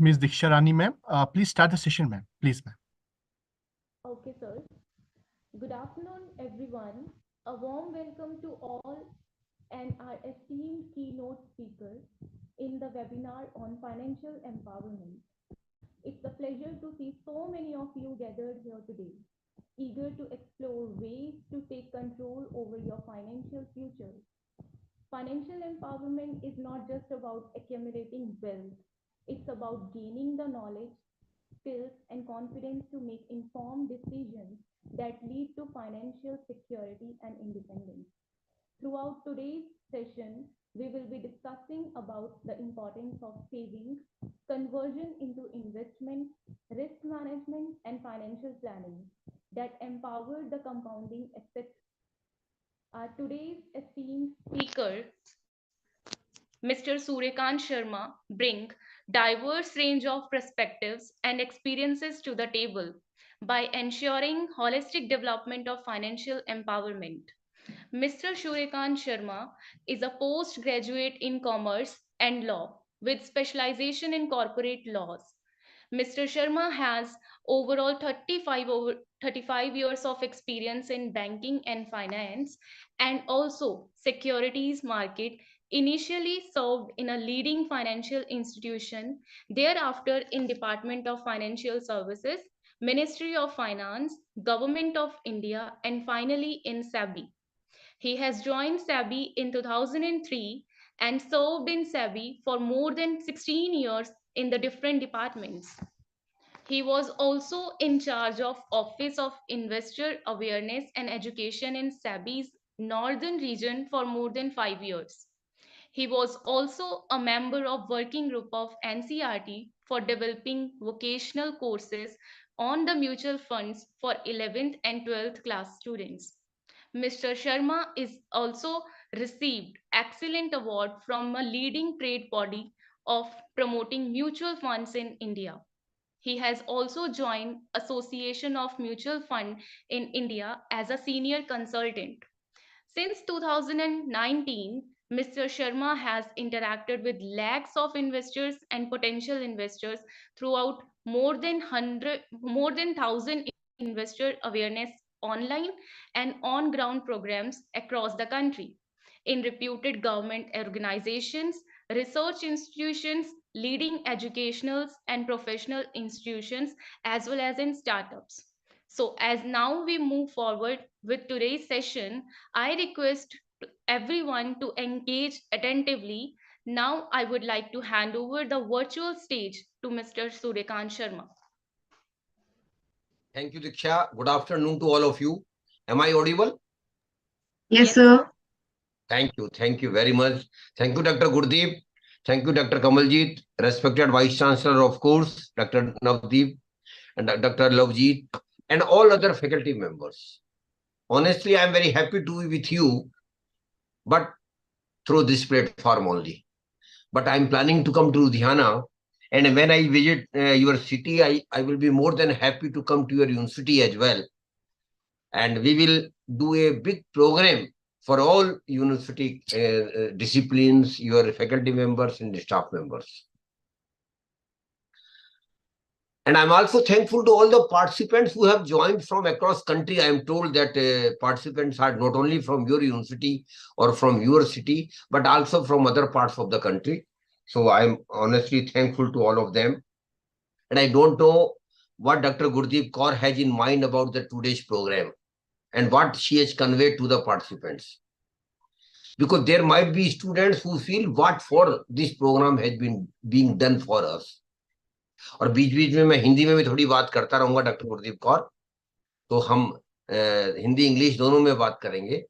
Ms. Diksha Rani, ma'am, please start the session, ma'am. Please, ma'am. Okay, sir. Good afternoon, everyone. A warm welcome to all and our esteemed keynote speakers in the webinar on financial empowerment. It's a pleasure to see so many of you gathered here today, eager to explore ways to take control over your financial future. Financial empowerment is not just about accumulating wealth, it's about gaining the knowledge, skills, and confidence to make informed decisions that lead to financial security and independence. Throughout today's session, we will be discussing about the importance of savings, conversion into investment, risk management, and financial planning that empower the compounding effect. Today's esteemed speaker, Mr. Suryakant Sharma, bring diverse range of perspectives and experiences to the table by ensuring holistic development of financial empowerment. Mr. Suryakant Sharma is a postgraduate in commerce and law with specialization in corporate laws. Mr. Sharma has overall 35 years of experience in banking and finance and also securities market. Initially served in a leading financial institution, thereafter in Department of Financial Services, Ministry of Finance, Government of India, and finally in SEBI. He has joined SEBI in 2003 and served in SEBI for more than 16 years in the different departments. He was also in charge of Office of Investor Awareness and Education in SEBI's northern region for more than 5 years. He was also a member of working group of NCRT for developing vocational courses on the mutual funds for 11th and 12th class students. Mr. Sharma is also received excellent award from a leading trade body of promoting mutual funds in India. He has also joined Association of Mutual Fund in India as a senior consultant. Since 2019, Mr. Sharma has interacted with lakhs of investors and potential investors throughout more than 1,000 investor awareness online and on-ground programs across the country in reputed government organizations, research institutions, leading educational and professional institutions, as well as in startups. So as now we move forward with today's session, I request everyone to engage attentively. Now I would like to hand over the virtual stage to Mr. Suryakant Sharma. Thank you, Diksha. Good afternoon to all of you. Am I audible? Yes, sir. Thank you. Thank you very much. Thank you, Dr. Gurdeep. Thank you, Dr. Kamaljeet, respected Vice Chancellor, of course, Dr. Navdeep and Dr. Lavjeet, and all other faculty members. Honestly, I'm very happy to be with you, but through this platform only. But I'm planning to come to Ludhiana, and when I visit your city, I will be more than happy to come to your university as well. And we will do a big program for all university disciplines, your faculty members and staff members. And I'm also thankful to all the participants who have joined from across country. I am told that participants are not only from your university or from your city, but also from other parts of the country. So I'm honestly thankful to all of them. And I don't know what Dr. Gurdeep Kaur has in mind about the today's program and what she has conveyed to the participants. Because there might be students who feel what for this program has been being done for us. और बीच बीच में मैं हिंदी में भी थोड़ी बात करता रहूंगा doctor Gurdeep Kaur, तो हम हिंदी इंग्लिश दोनों में बात करेंगे.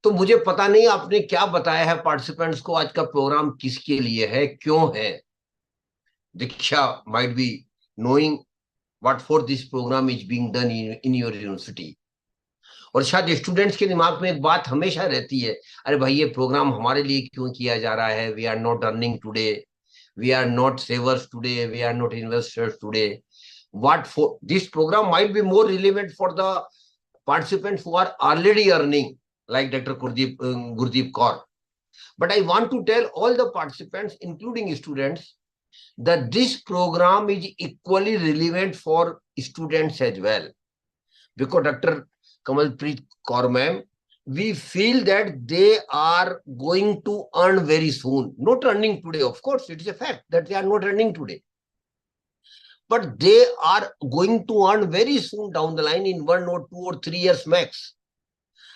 तो मुझे पता नहीं आपने क्या बताया है पार्टिसिपेंट्स को, आज का प्रोग्राम किसके लिए है, क्यों है. Diksha might be knowing what for this program is being done in your university. और शायद स्टूडेंट्स के दिमाग में एक बात हमेशा रहती है, अरे भाई ये प्रोग्राम हमारे लिए क्यों किया जा रहा है, we are not earning today, we are not savers today, we are not investors today. What for this program might be more relevant for the participants who are already earning like Dr. Gurdeep Kaur. But I want to tell all the participants, including students, that this program is equally relevant for students as well. Because Dr. Kamalpreet Kaur ma'am, we feel that they are going to earn very soon. Not earning today, of course, it is a fact that they are not earning today. But they are going to earn very soon down the line in 1 or 2 or 3 years max.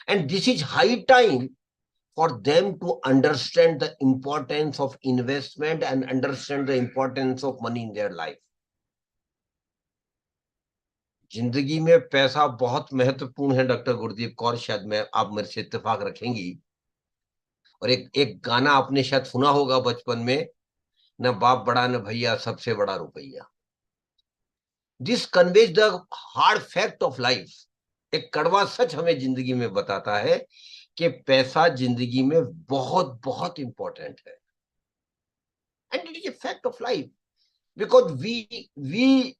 And this is high time for them to understand the importance of investment and understand the importance of money in their life. जिंदगी में पैसा बहुत महत्वपूर्ण है doctor Gurdeep Kaur, शायद मैं आप मेरे से इत्तेफाक रखेंगी। और एक गाना आपने शायद सुना होगा बचपन में, न बाप बड़ा न भैया सबसे बड़ा रुपया। This conveys the hard fact of life. एक कड़वा सच हमें जिंदगी में बताता है कि पैसा जिंदगी में बहुत बहुत इंपॉर्टेंट है। And it is a fact of life, because we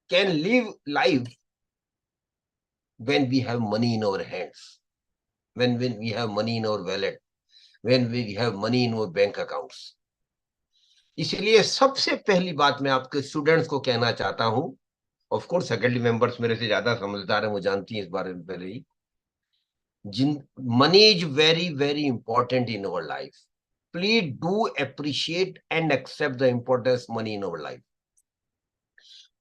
can live life when we have money in our hands, when we have money in our wallet, when we have money in our bank accounts. इसलिए सबसे पहली बात मैं आपके students को कहना चाहता हूं, ऑफ कोर्स फैकल्टी मेंबर्स मेरे से ज्यादा समझदार हैं, वो जानती हैं इस बारे में पहले ही। money is very very important in our life. Please do appreciate and accept the importance of money in our life,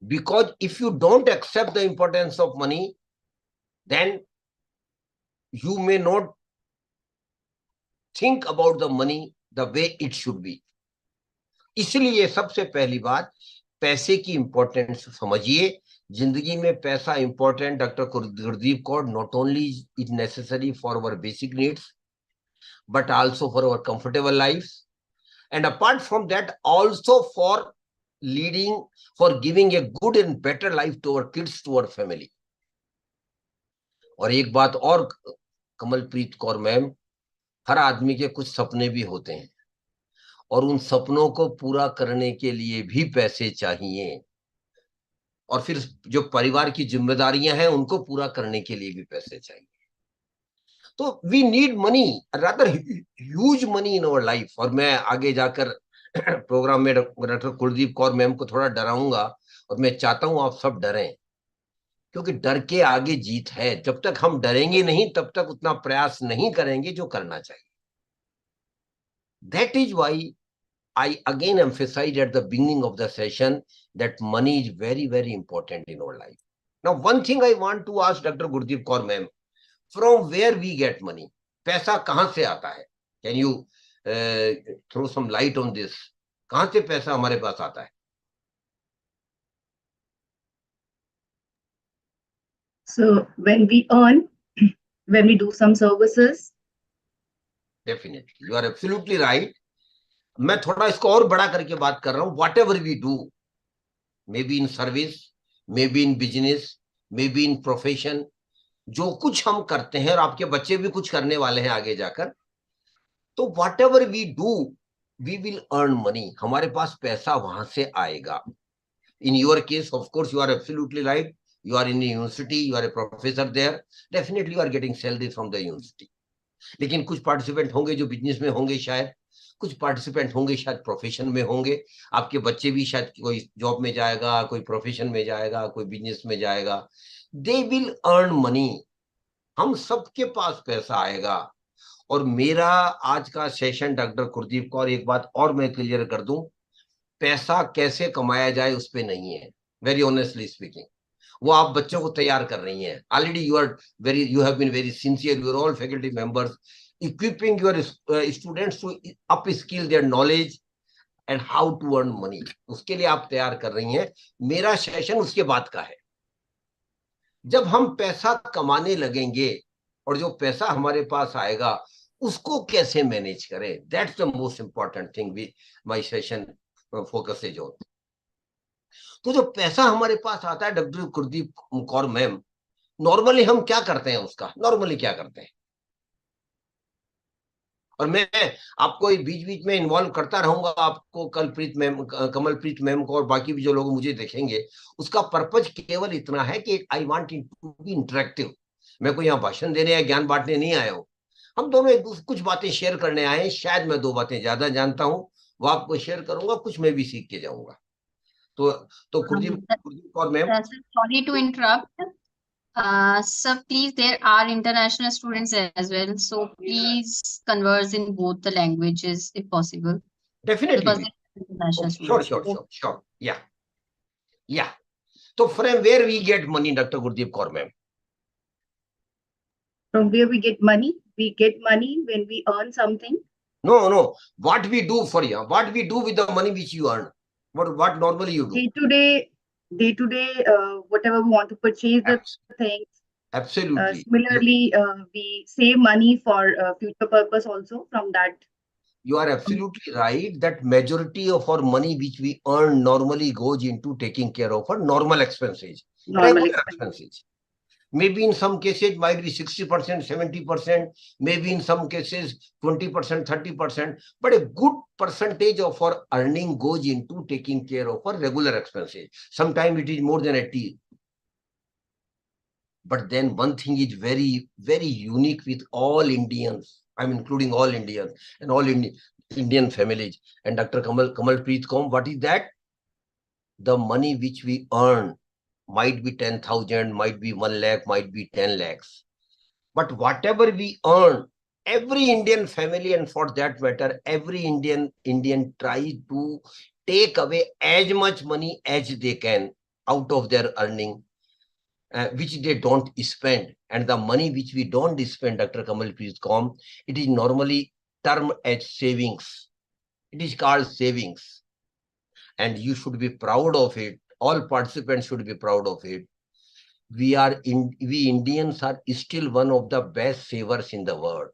because if you don't accept the importance of money, then you may not think about the money the way it should be. इसलिए सबसे पहली बात, पैसे की importance समझिए। जिंदगी में पैसा important. Doctor Gurdeep Kaur, not only is necessary for our basic needs but also for our comfortable lives, and apart from that also for giving a good and better life to our kids, to our family. और एक बात और Kamalpreet Kaur ma'am, हर आदमी के कुछ सपने भी होते हैं और उन सपनों को पूरा करने के लिए भी पैसे चाहिए, और फिर जो परिवार की जिम्मेदारियां हैं उनको पूरा करने के लिए भी पैसे चाहिए। तो we need money, rather huge money in our life. और मैं आगे जाकर प्रोग्राम में डॉक्टर कुलदीप कौर मैम को थोड़ा डराऊंगा, और मैं चाहता हूं आप सब डरें, क्योंकि डर के आगे जीत है। जब तक हम डरेंगे नहीं तब तक उतना प्रयास नहीं करेंगे जो करना चाहिए। That is why I again emphasized at the beginning of the session that money is very, very important in our life. Now, one thing I want to ask Dr. Gurdeep Kaur ma'am, from where we get money? पैसा कहां से आता है? Can you throw some light on this? कहां से पैसा हमारे पास आता है? So when we earn, when we do some services. Definitely, you are absolutely right. मैं थोड़ा इसको और बड़ा करके बात कर रहा हूं। Whatever we do, may be in service, may be in business, may be in profession, जो कुछ हम करते हैं, और आपके बच्चे भी कुछ करने वाले हैं आगे जाकर, तो whatever we do we will earn money. हमारे पास पैसा वहां से आएगा। In your case, of course, you are absolutely right, you are in university, you are a professor there, definitely you are getting salary from the university. लेकिन कुछ participant होंगे जो बिजनेस में होंगे, शायद कुछ पार्टिसिपेंट होंगे शायद प्रोफेशन में होंगे, आपके बच्चे भी शायद कोई जॉब में जाएगा, कोई प्रोफेशन में जाएगा, कोई बिजनेस में जाएगा। They will earn money. हम सबके पास पैसा आएगा। और मेरा आज का सेशन डॉक्टर गुरदीप कौर, एक बात और मैं क्लियर कर दूं, पैसा कैसे कमाया जाए उस पर नहीं है, वेरी ऑनेस्टली स्पीकिंग। वो आप बच्चों को तैयार कर रही हैं। Already you have been very sincere, you are all faculty members equipping your students to upskill their knowledge and how to earn money. उसके लिए आप तैयार कर रही हैं। मेरा सेशन उसके बाद का है। जब हम पैसा कमाने लगेंगे और जो पैसा हमारे पास आएगा उसको कैसे मैनेज करें, that's the most important thing my session focus is on. तो जो पैसा हमारे पास आता है doctor Gurdeep Kaur ma'am, normally हम क्या करते हैं, उसका नॉर्मली क्या करते हैं? और मैं आपको बीच बीच में इन्वॉल्व करता रहूंगा, आपको कमलप्रीत मैम को और बाकी भी जो लोग मुझे देखेंगे, उसका पर्पज केवल इतना है कि I want to be interactive. मैं कोई यहाँ भाषण देने या ज्ञान बांटने नहीं आया हूँ। हम दोनों एक दूसरे कुछ बातें शेयर करने आए हैं। शायद मैं 2 बातें ज्यादा जानता हूं, वो आपको शेयर करूंगा, कुछ मैं भी सीख के जाऊंगा। तो गुरदीप और ma'am. Sir, sorry to interrupt. Sir, please, there are international students as well, so please converse in both the languages if possible, because Definitely. there are international Sure, students. sure. Yeah. So from where we get money, Dr. Gurdeep Kaur ma'am? From where we get money? We get money when we earn something. No. What we do for you? What we do with the money which you earn? What normally you do? Day to day, whatever we want to purchase the things. Absolutely. Similarly, we save money for future purpose also from that. You are absolutely right that majority of our money which we earn normally goes into taking care of our normal expenses, Normal regular expenses. expenses. Maybe in some cases might be 60%, 70%, maybe in some cases 20%, 30%, but a good percentage of our earning goes into taking care of our regular expenses. Sometimes it is more than 80. But then one thing is very, very unique with all Indians. I'm including all Indians and all Indian families. And Dr. Kamal Preet Kaum, what is that? The money which we earn might be 10,000, might be 1 lakh, might be 10 lakhs. But whatever we earn, every Indian family, and for that matter, every Indian tries to take away as much money as they can out of their earning, which they don't spend. And the money which we don't spend, Dr. Kamal Preet Kaum, it is normally termed as savings. It is called savings. And you should be proud of it. All participants should be proud of it. We Indians are still one of the best savers in the world.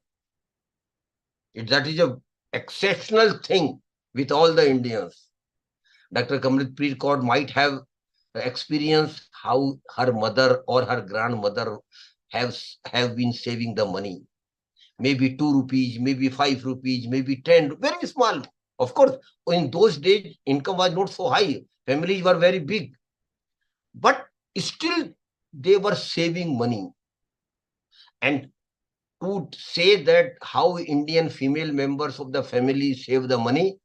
That is a exceptional thing with all the Indians. Dr. Kamrit Kaur might have experienced how her mother or her grandmother have been saving the money. Maybe 2 rupees, maybe 5 rupees, maybe 10, very small. Of course, in those days, income was not so high. Families were very big. But still, they were saving money. And to say that how Indian female members of the family save the money,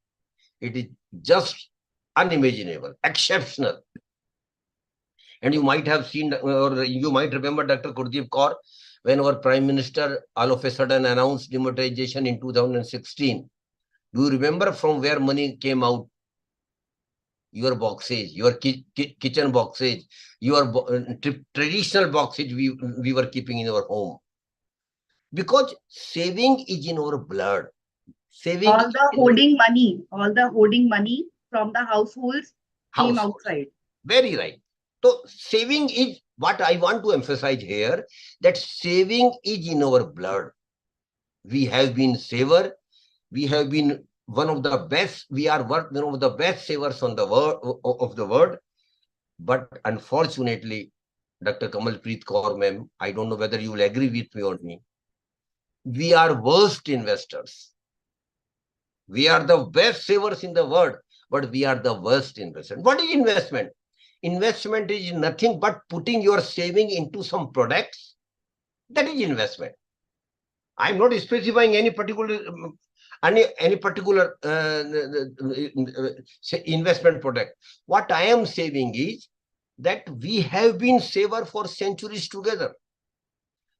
it is just unimaginable, exceptional. And you might have seen, or you might remember Dr. Gurdeep Kaur, when our Prime Minister all of a sudden announced demonetization in 2016. Do you remember from where money came out? Your boxes, your kitchen boxes, your traditional boxes we were keeping in our home. Because saving is in our blood. Saving all the hoarding money from the households came outside. Very right. So saving is what I want to emphasize here, that saving is in our blood. We have been saver. We have been one of the best. We are one of the best savers on the world of the world. But unfortunately, Dr. Kamal Preet Kaur ma'am, I don't know whether you will agree with me or me. We are worst investors. We are the best savers in the world, but we are the worst investors. What is investment? Investment is nothing but putting your saving into some products. That is investment. I'm not specifying any particular investment product. What I am saying is that we have been saver for centuries together.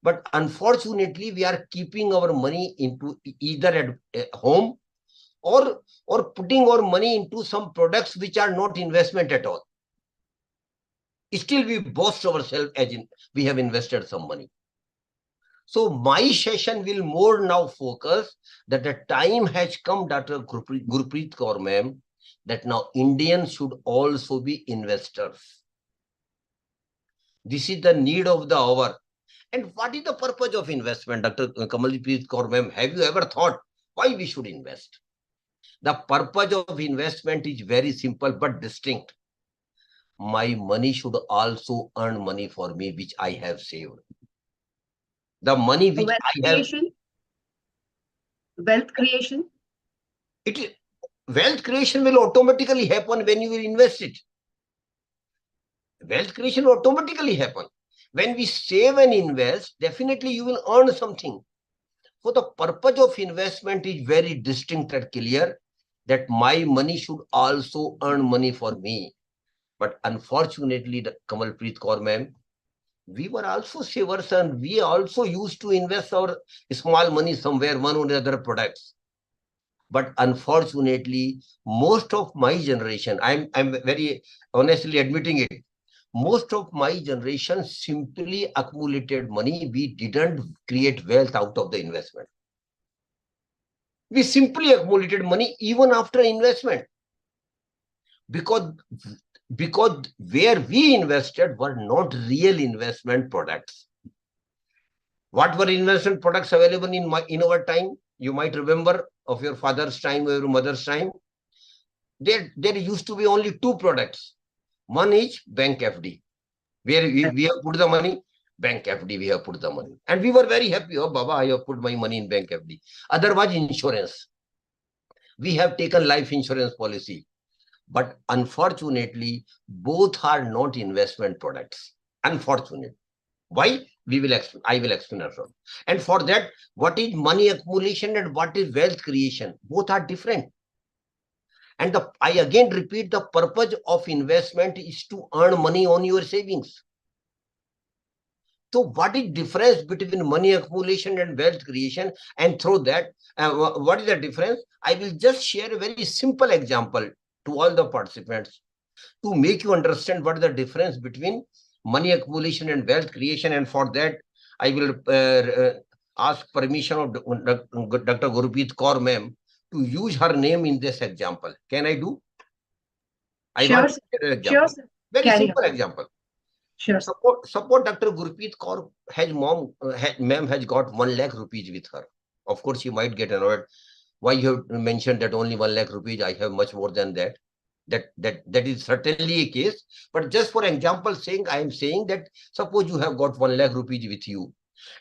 But unfortunately, we are keeping our money into either at home or putting our money into some products which are not investment at all. Still, we boast ourselves as in we have invested some money. So my session will more now focus that the time has come, Dr. Gurpreet Kaur ma'am, that now Indians should also be investors. This is the need of the hour. And what is the purpose of investment, Dr. Kamalpreet Kaur ma'am? Have you ever thought why we should invest? The purpose of investment is very simple but distinct. My money should also earn money for me, which I have saved. The money which wealth creation. Wealth creation will automatically happen when you will invest it. Wealth creation will automatically happen. When we save and invest, definitely you will earn something. So the purpose of investment is very distinct and clear, that my money should also earn money for me. But unfortunately, the Kamalpreet Kaur ma'am, we were also savers and we also used to invest our small money somewhere, one or the other products. But unfortunately, most of my generation, I'm very honestly admitting it, most of my generation simply accumulated money. We didn't create wealth out of the investment. We simply accumulated money even after investment. Because where we invested were not real investment products. What were investment products available in our time? You might remember of your father's time or your mother's time. There used to be only two products. One is bank FD, where we have put the money. Bank FD, we have put the money. And we were very happy. Oh, Baba, I have put my money in bank FD. Otherwise, insurance. We have taken life insurance policy. But unfortunately, both are not investment products. Unfortunately. Why? I will explain as well. And for that, what is money accumulation and what is wealth creation? Both are different. And I again repeat, the purpose of investment is to earn money on your savings. So what is difference between money accumulation and wealth creation? And through that, what is the difference? I will just share a very simple example to all the participants to make you understand what is the difference between money accumulation and wealth creation. And for that, I will ask permission of Dr. Gurpreet Kaur ma'am to use her name in this example. Can I do? I Sure, want sir. to share an example. Sure, sir. Very Carry simple on. example. Sure. Suppose Dr. Gurpreet Kaur ma'am has got 1 lakh rupees with her. Of course, she might get annoyed. Why you have mentioned that only 1 lakh rupees? I have much more than that. That is certainly a case. But just for example saying, I am saying that suppose you have got 1 lakh rupees with you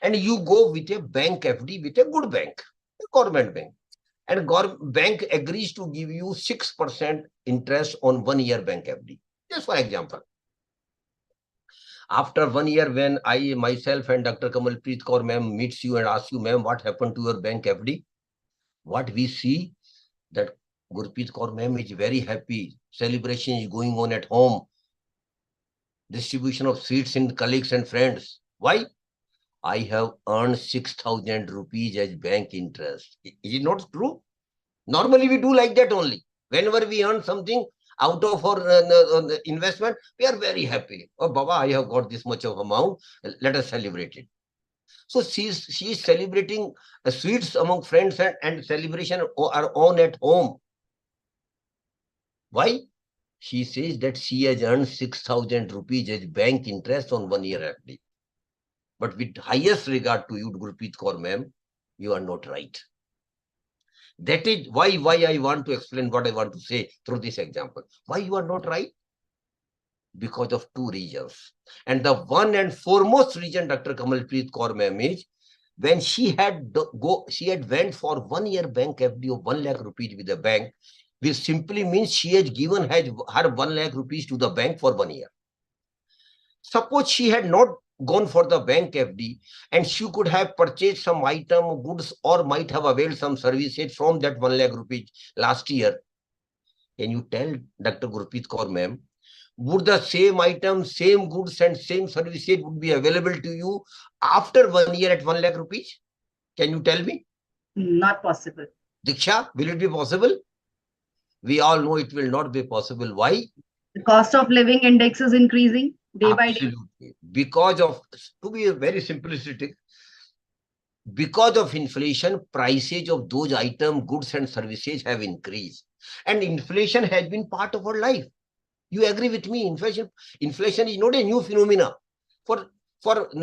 and you go with a bank FD with a good bank, a government bank. And bank agrees to give you 6% interest on 1 year bank FD. Just for example. After 1 year, when I myself and Dr. Kamalpreet Kaur ma'am meets you and asks you, ma'am, what happened to your bank FD? What we see that Gurpreet Kaur ma'am is very happy. Celebration is going on at home. Distribution of sweets in colleagues and friends. Why? I have earned 6,000 rupees as bank interest. Is it not true? Normally we do like that only. Whenever we earn something out of our investment, we are very happy. Oh, Baba, I have got this much of amount. Let us celebrate it. So she is celebrating sweets among friends and celebration are on at home. Why? She says that she has earned 6,000 rupees as bank interest on 1 year FD. But with highest regard to you, Gurpreet Kaur ma'am, you are not right. That is why I want to explain what I want to say through this example. Why you are not right? Because of two reasons. And the one and foremost reason, Dr. Kamalpreet Kaur ma'am, is when she had went for 1 year bank FD of 1 lakh rupees with the bank, which simply means she has given her 1 lakh rupees to the bank for 1 year. Suppose she had not gone for the bank FD and she could have purchased some item, goods, or might have availed some services from that 1 lakh rupees last year. Can you tell, Dr. Gurpreet Kaur ma'am, would the same item, same goods and same services would be available to you after 1 year at 1 lakh rupees? Can you tell me? Not possible. Diksha, will it be possible? We all know it will not be possible. Why? The cost of living index is increasing day by day. Absolutely. Because of, to be very simplistic, because of inflation, prices of those items, goods and services have increased. And inflation has been part of our life. You agree with me? Inflation is not a new phenomena. For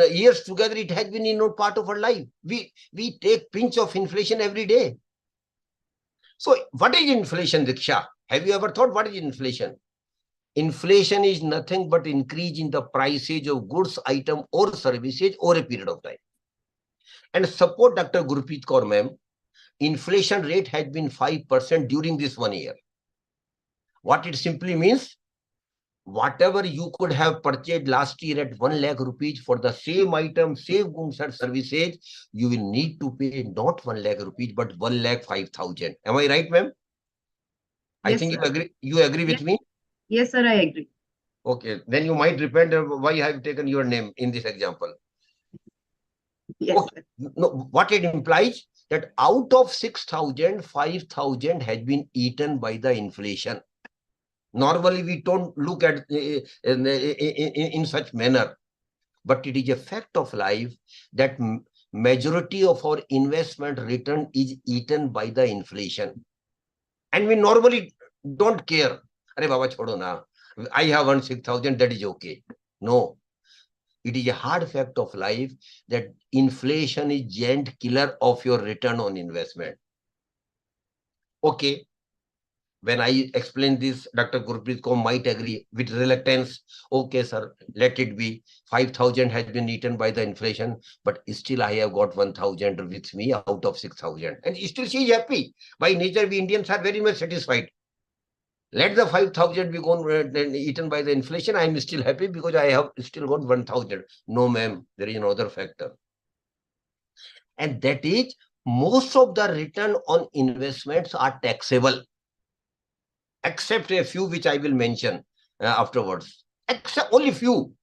years together, it has been in part of our life. We take pinch of inflation every day. So what is inflation, Diksha? Have you ever thought what is inflation? Inflation is nothing but increase in the prices of goods, item or services over a period of time. And support Dr. Gurpreet Kaur ma'am, inflation rate has been 5% during this 1 year. What it simply means, whatever you could have purchased last year at 1 lakh rupees for the same item, same goods and services, you will need to pay not 1 lakh rupees, but 1 lakh 5,000. Am I right, ma'am? I Yes, think sir. you agree with Yes. me? Yes, sir, I agree. Okay, then you might repent why I have taken your name in this example. Yes, Okay. sir. No, what it implies that out of 6,000, 5,000 has been eaten by the inflation. Normally, we don't look at in such manner, but it is a fact of life that majority of our investment return is eaten by the inflation. And we normally don't care. Arey Baba, chodo na. I have earned 6,000, that is okay. No, it is a hard fact of life that inflation is giant killer of your return on investment. Okay. When I explain this, Dr. Gurpreet Kaur might agree with reluctance. Okay, sir, let it be. 5,000 has been eaten by the inflation, but still I have got 1,000 with me out of 6,000. And still she is happy. By nature, we Indians are very much satisfied. Let the 5,000 be gone eaten by the inflation. I am still happy because I have still got 1,000. No, ma'am, there is another factor. And that is most of the return on investments are taxable, except a few which I will mention afterwards. Except only few.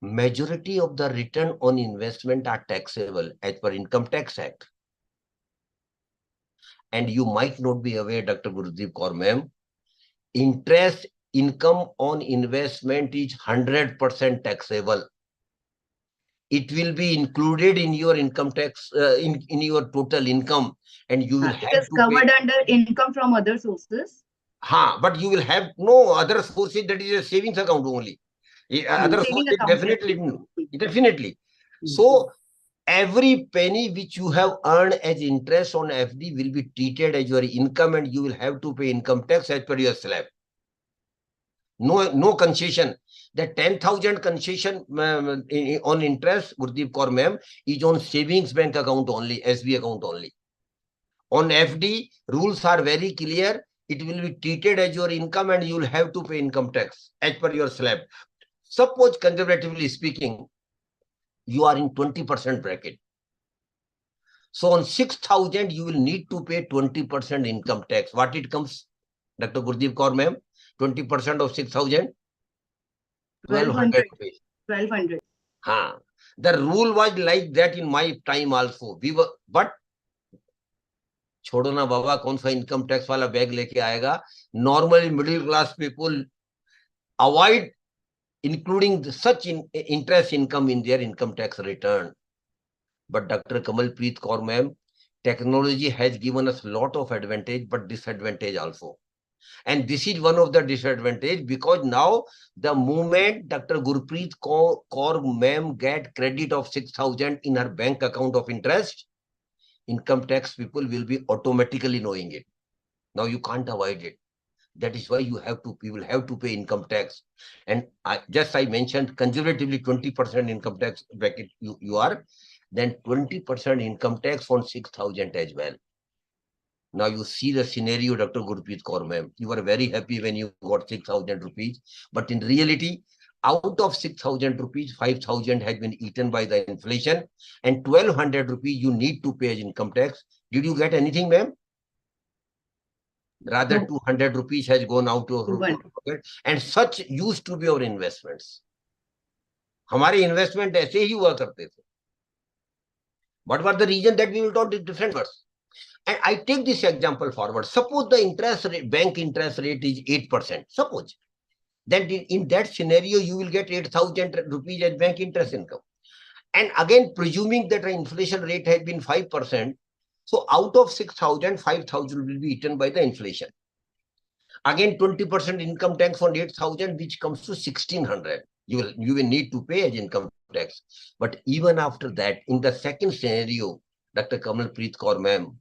Majority of the return on investment are taxable as per Income Tax Act. And you might not be aware, Dr. Gurdeep Kaur ma'am, interest income on investment is 100% taxable. It will be included in your income tax, in your total income, and you will It have is to covered pay. under income from other sources. But you will have no other sources, that is a savings account only. Other Saving sources, account. definitely. So every penny which you have earned as interest on FD will be treated as your income, and you will have to pay income tax as per your slab. No concession. The 10,000 concession on interest, Gurdeep Kaur ma'am, is on savings bank account only, SB account only. On FD, rules are very clear. It will be treated as your income and you will have to pay income tax as per your slab. Suppose, conservatively speaking, you are in 20% bracket. So on 6,000, you will need to pay 20% income tax. What it comes, Dr. Gurdeep Kaur ma'am? 20% of 6,000? 1,200 rupees. 1,200. The rule was like that in my time also. But छोड़ो ना बाबा, कौन सा income tax वाला bag लेके आएगा. Normally middle class people avoid including such interest income in their income tax return. But Dr. Kamalpreet Kaur ma'am, technology has given us a lot of advantage, but disadvantage also. And this is one of the disadvantage, because now the moment Dr. Gurpreet Kaur ma'am get credit of 6,000 in her bank account of interest, income tax people will be automatically knowing it. Now you can't avoid it. That is why you will have to pay income tax. And I mentioned conservatively 20% income tax bracket you are, then 20% income tax on 6,000 as well. Now you see the scenario, Dr. Gurpreet Kaur ma'am. You were very happy when you got 6,000 rupees. But in reality, out of 6,000 rupees, 5,000 has been eaten by the inflation, and 1,200 rupees you need to pay as income tax. Did you get anything, ma'am? Rather, No. 200 rupees has gone out to her pocket, and such used to be our investments. हमारे investment ऐसे ही हुआ करते थे. What was the reason? That we will talk different words. And I take this example forward. Suppose the interest rate, bank interest rate is 8%. Suppose. Then in that scenario, you will get 8,000 rupees as bank interest income. And again, presuming that the inflation rate has been 5%, so out of 6,000, 5,000 will be eaten by the inflation. Again, 20% income tax on 8,000, which comes to 1,600. You will need to pay as income tax. But even after that, in the second scenario, Dr. Kamalpreet Kaur ma'am,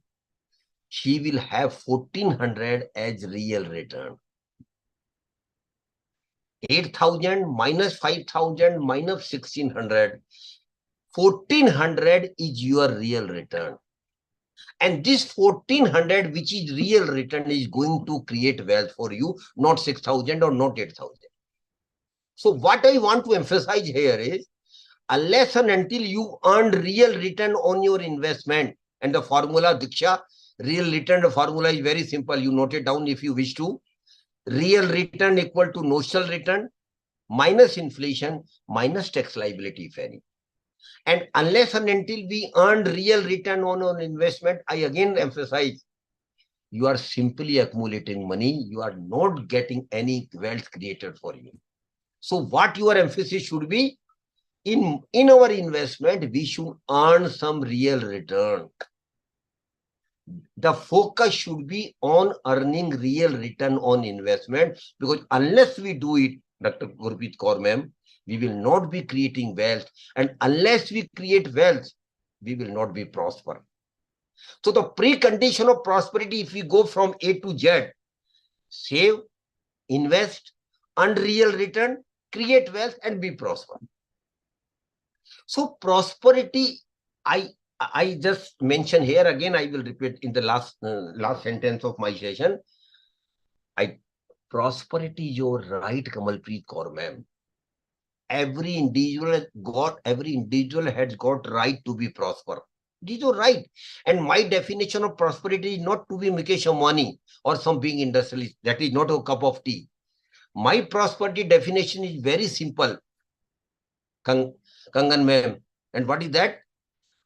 she will have 1,400 as real return. 8,000 minus 5,000 minus 1,600. 1,400 is your real return. And this 1,400, which is real return, is going to create wealth for you, not 6,000 or not 8,000. So what I want to emphasize here is, unless and until you earn real return on your investment, and the formula, Diksha, real return, the formula is very simple. You note it down if you wish to. Real return equal to notional return minus inflation minus tax liability, if any. And unless and until we earn real return on our investment, I again emphasize, you are simply accumulating money. You are not getting any wealth created for you. So what your emphasis should be, in our investment, we should earn some real return. The focus should be on earning real return on investment, because unless we do it, Dr. Gurpreet Kaur ma'am, we will not be creating wealth. And unless we create wealth, we will not be prosper. So the precondition of prosperity, if we go from A to Z, save, invest, earn real return, create wealth, and be prosper. So prosperity, I just mentioned here, again I will repeat in the last sentence of my session. Prosperity is your right, Kamalpreet Kaur ma'am. Every individual has got right to be prosper. It is your right. And my definition of prosperity is not to be Mukesh Ambani or some big industrialist. That is not a cup of tea. My prosperity definition is very simple, Kangan ma'am. And what is that?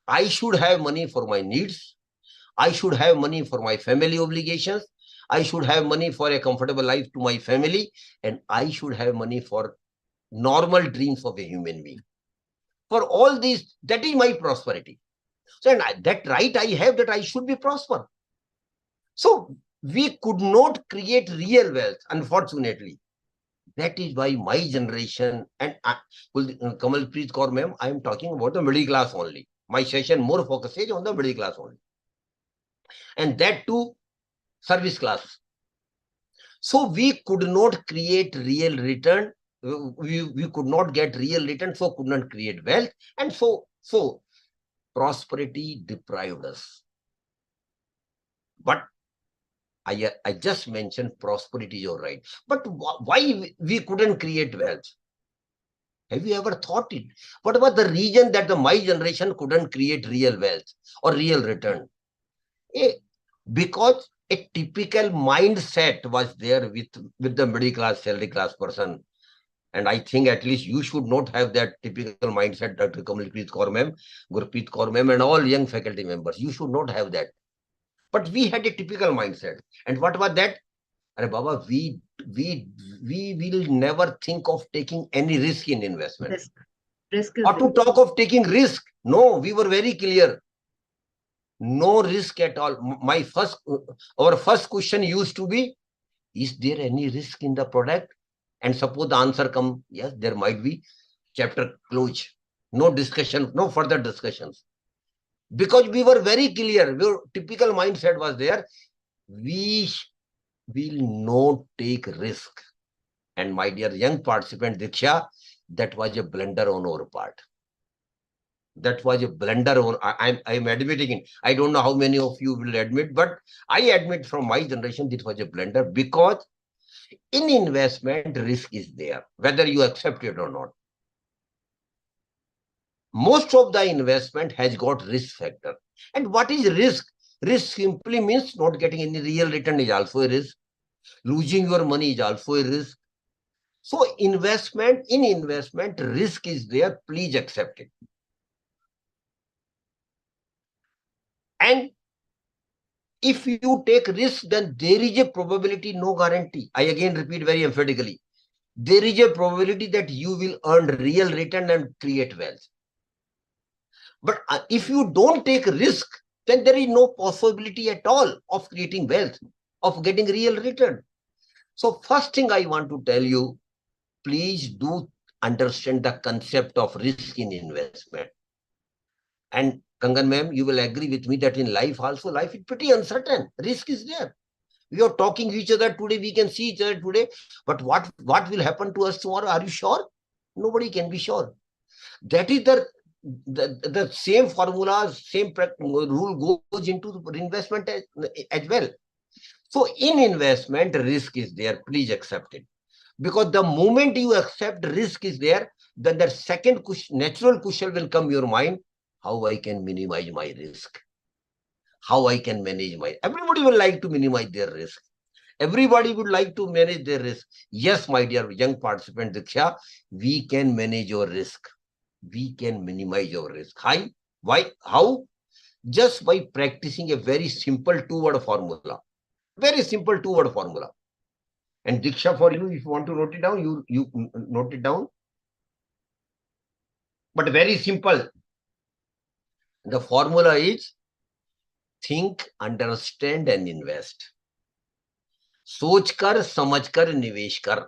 I should have money for my needs. I should have money for my family obligations. I should have money for a comfortable life to my family. And I should have money for normal dreams of a human being. For all these, that is my prosperity. So, and that right I have, that I should be prosper. So we could not create real wealth, unfortunately. That is why my generation, and Kamalpreet Kaur ma'am, I am talking about the middle class only. My session more focuses on the middle class only. And that too, service class. So we could not create real return. We could not get real return, so could not create wealth. And so prosperity deprived us. But I just mentioned prosperity is your right. But why we couldn't create wealth? Have you ever thought it? What about the reason that my generation couldn't create real wealth or real return? Because a typical mindset was there with the middle class, salary class person. And I think at least you should not have that typical mindset, Dr. Kamalpreet Kaur ma'am, Gurpreet Kaur ma'am, and all young faculty members. You should not have that. But we had a typical mindset. And what was that? Are Baba, we will never think of taking any risk in investment. Risk is or to talk of taking risk. No, we were very clear. No risk at all. Our first question used to be, is there any risk in the product? And suppose the answer come, yes, there might be. Chapter close. No discussion, no further discussions. Because we were very clear, our typical mindset was there. We will not take risk. And my dear young participant, Diksha, that was a blunder on our part. That was a blunder. I'm admitting it. I don't know how many of you will admit, but I admit from my generation, this was a blunder, because in investment, risk is there, whether you accept it or not. Most of the investment has got risk factor. And what is risk? Risk simply means not getting any real return is also a risk. Losing your money is also a risk. So in investment, risk is there. Please accept it. And if you take risk, then there is a probability, no guarantee. I again repeat very emphatically. There is a probability that you will earn real return and create wealth. But if you don't take risk, then there is no possibility at all of creating wealth, of getting real return. So first thing I want to tell you, please do understand the concept of risk in investment. And Kangan ma'am, you will agree with me that in life also, life is pretty uncertain. Risk is there. We are talking to each other today, we can see each other today, but what will happen to us tomorrow? Are you sure? Nobody can be sure. That is the same formula, same rule goes into the investment as well. So in investment, risk is there. Please accept it. Because the moment you accept risk is there, then that second natural question will come your mind, how I can minimize my risk, how I can manage my, everybody will like to minimize their risk. Everybody would like to manage their risk. Yes, my dear young participant, Diksha, we can manage your risk. We can minimize your risk. Why? How? Just by practicing a very simple two-word formula. Very simple two-word formula. And Diksha, for you, if you want to note it down, you note it down. But very simple. The formula is think, understand, and invest. सोच कर, समझ कर, निवेश कर.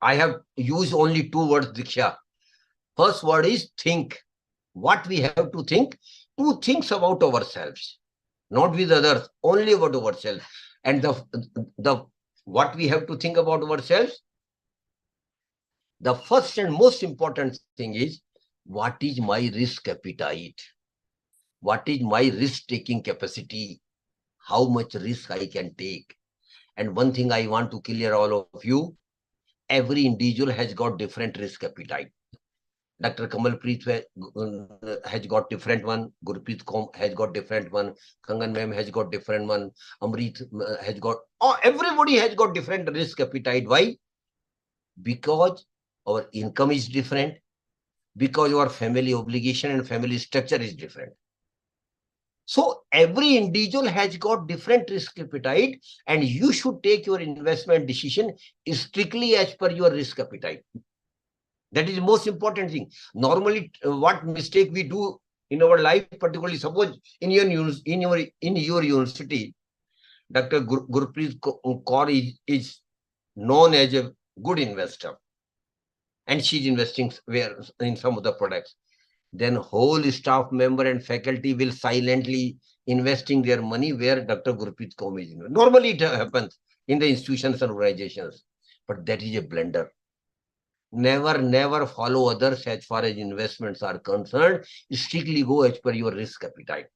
I have used only two words, Diksha. First word is think. What we have to think? Two things about ourselves, not with others, only about ourselves. And the what we have to think about ourselves? The first and most important thing is, what is my risk appetite? What is my risk-taking capacity? How much risk I can take? And one thing I want to clear all of you, every individual has got different risk appetite. Dr. Kamalpreet has got different one. Gurpreet has got different one. Kangan ma'am has got different one. Amrit has got, everybody has got different risk appetite. Why? Because our income is different. Because our family obligation and family structure is different. So every individual has got different risk appetite, and you should take your investment decision strictly as per your risk appetite. That is the most important thing. Normally, what mistake we do in our life, particularly suppose in your university, Dr. Gurpreet Kaur is known as a good investor, and she's investing in some of the products. Then whole staff member and faculty will silently investing their money where Dr. Gurpreet Kaur is. Normally, it happens in the institutions and organizations, but that is a blunder. Never follow others as far as investments are concerned. Strictly go as per your risk appetite.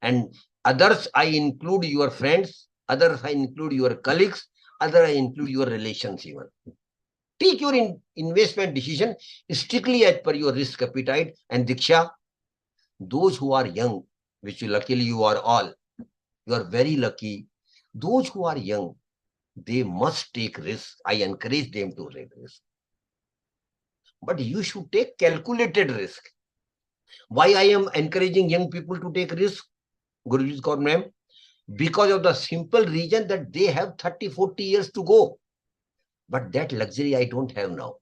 And others, I include your friends, others, I include your colleagues, others, I include your relations even. Take your investment decision strictly as per your risk appetite. And Diksha, those who are young, which luckily you are all, you are very lucky. Those who are young, they must take risks. I encourage them to take risks. But you should take calculated risk. Why I am encouraging young people to take risk, Guruji's Kaur ma'am? Because of the simple reason that they have 30-40 years to go. But that luxury I don't have now.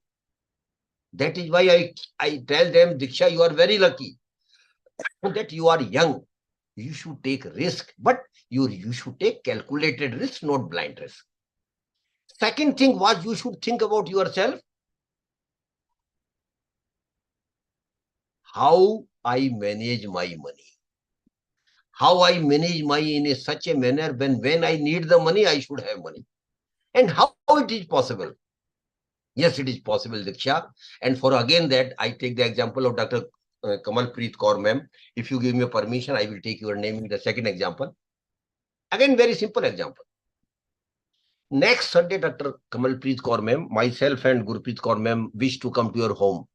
That is why I tell them, Diksha, you are very lucky that you are young. You should take risk, but you should take calculated risk, not blind risk. Second thing was, you should think about yourself. How I manage my money. How I manage money in such a manner when I need the money, I should have money. And how it is possible? Yes, it is possible, Diksha. And for again that, I take the example of Dr. Kamalpreet Kaur ma'am. If you give me permission, I will take your name in the second example. Again, very simple example. Next Sunday, Dr. Kamalpreet Kaur ma'am, myself and Gurpreet Kaur ma'am wish to come to your home.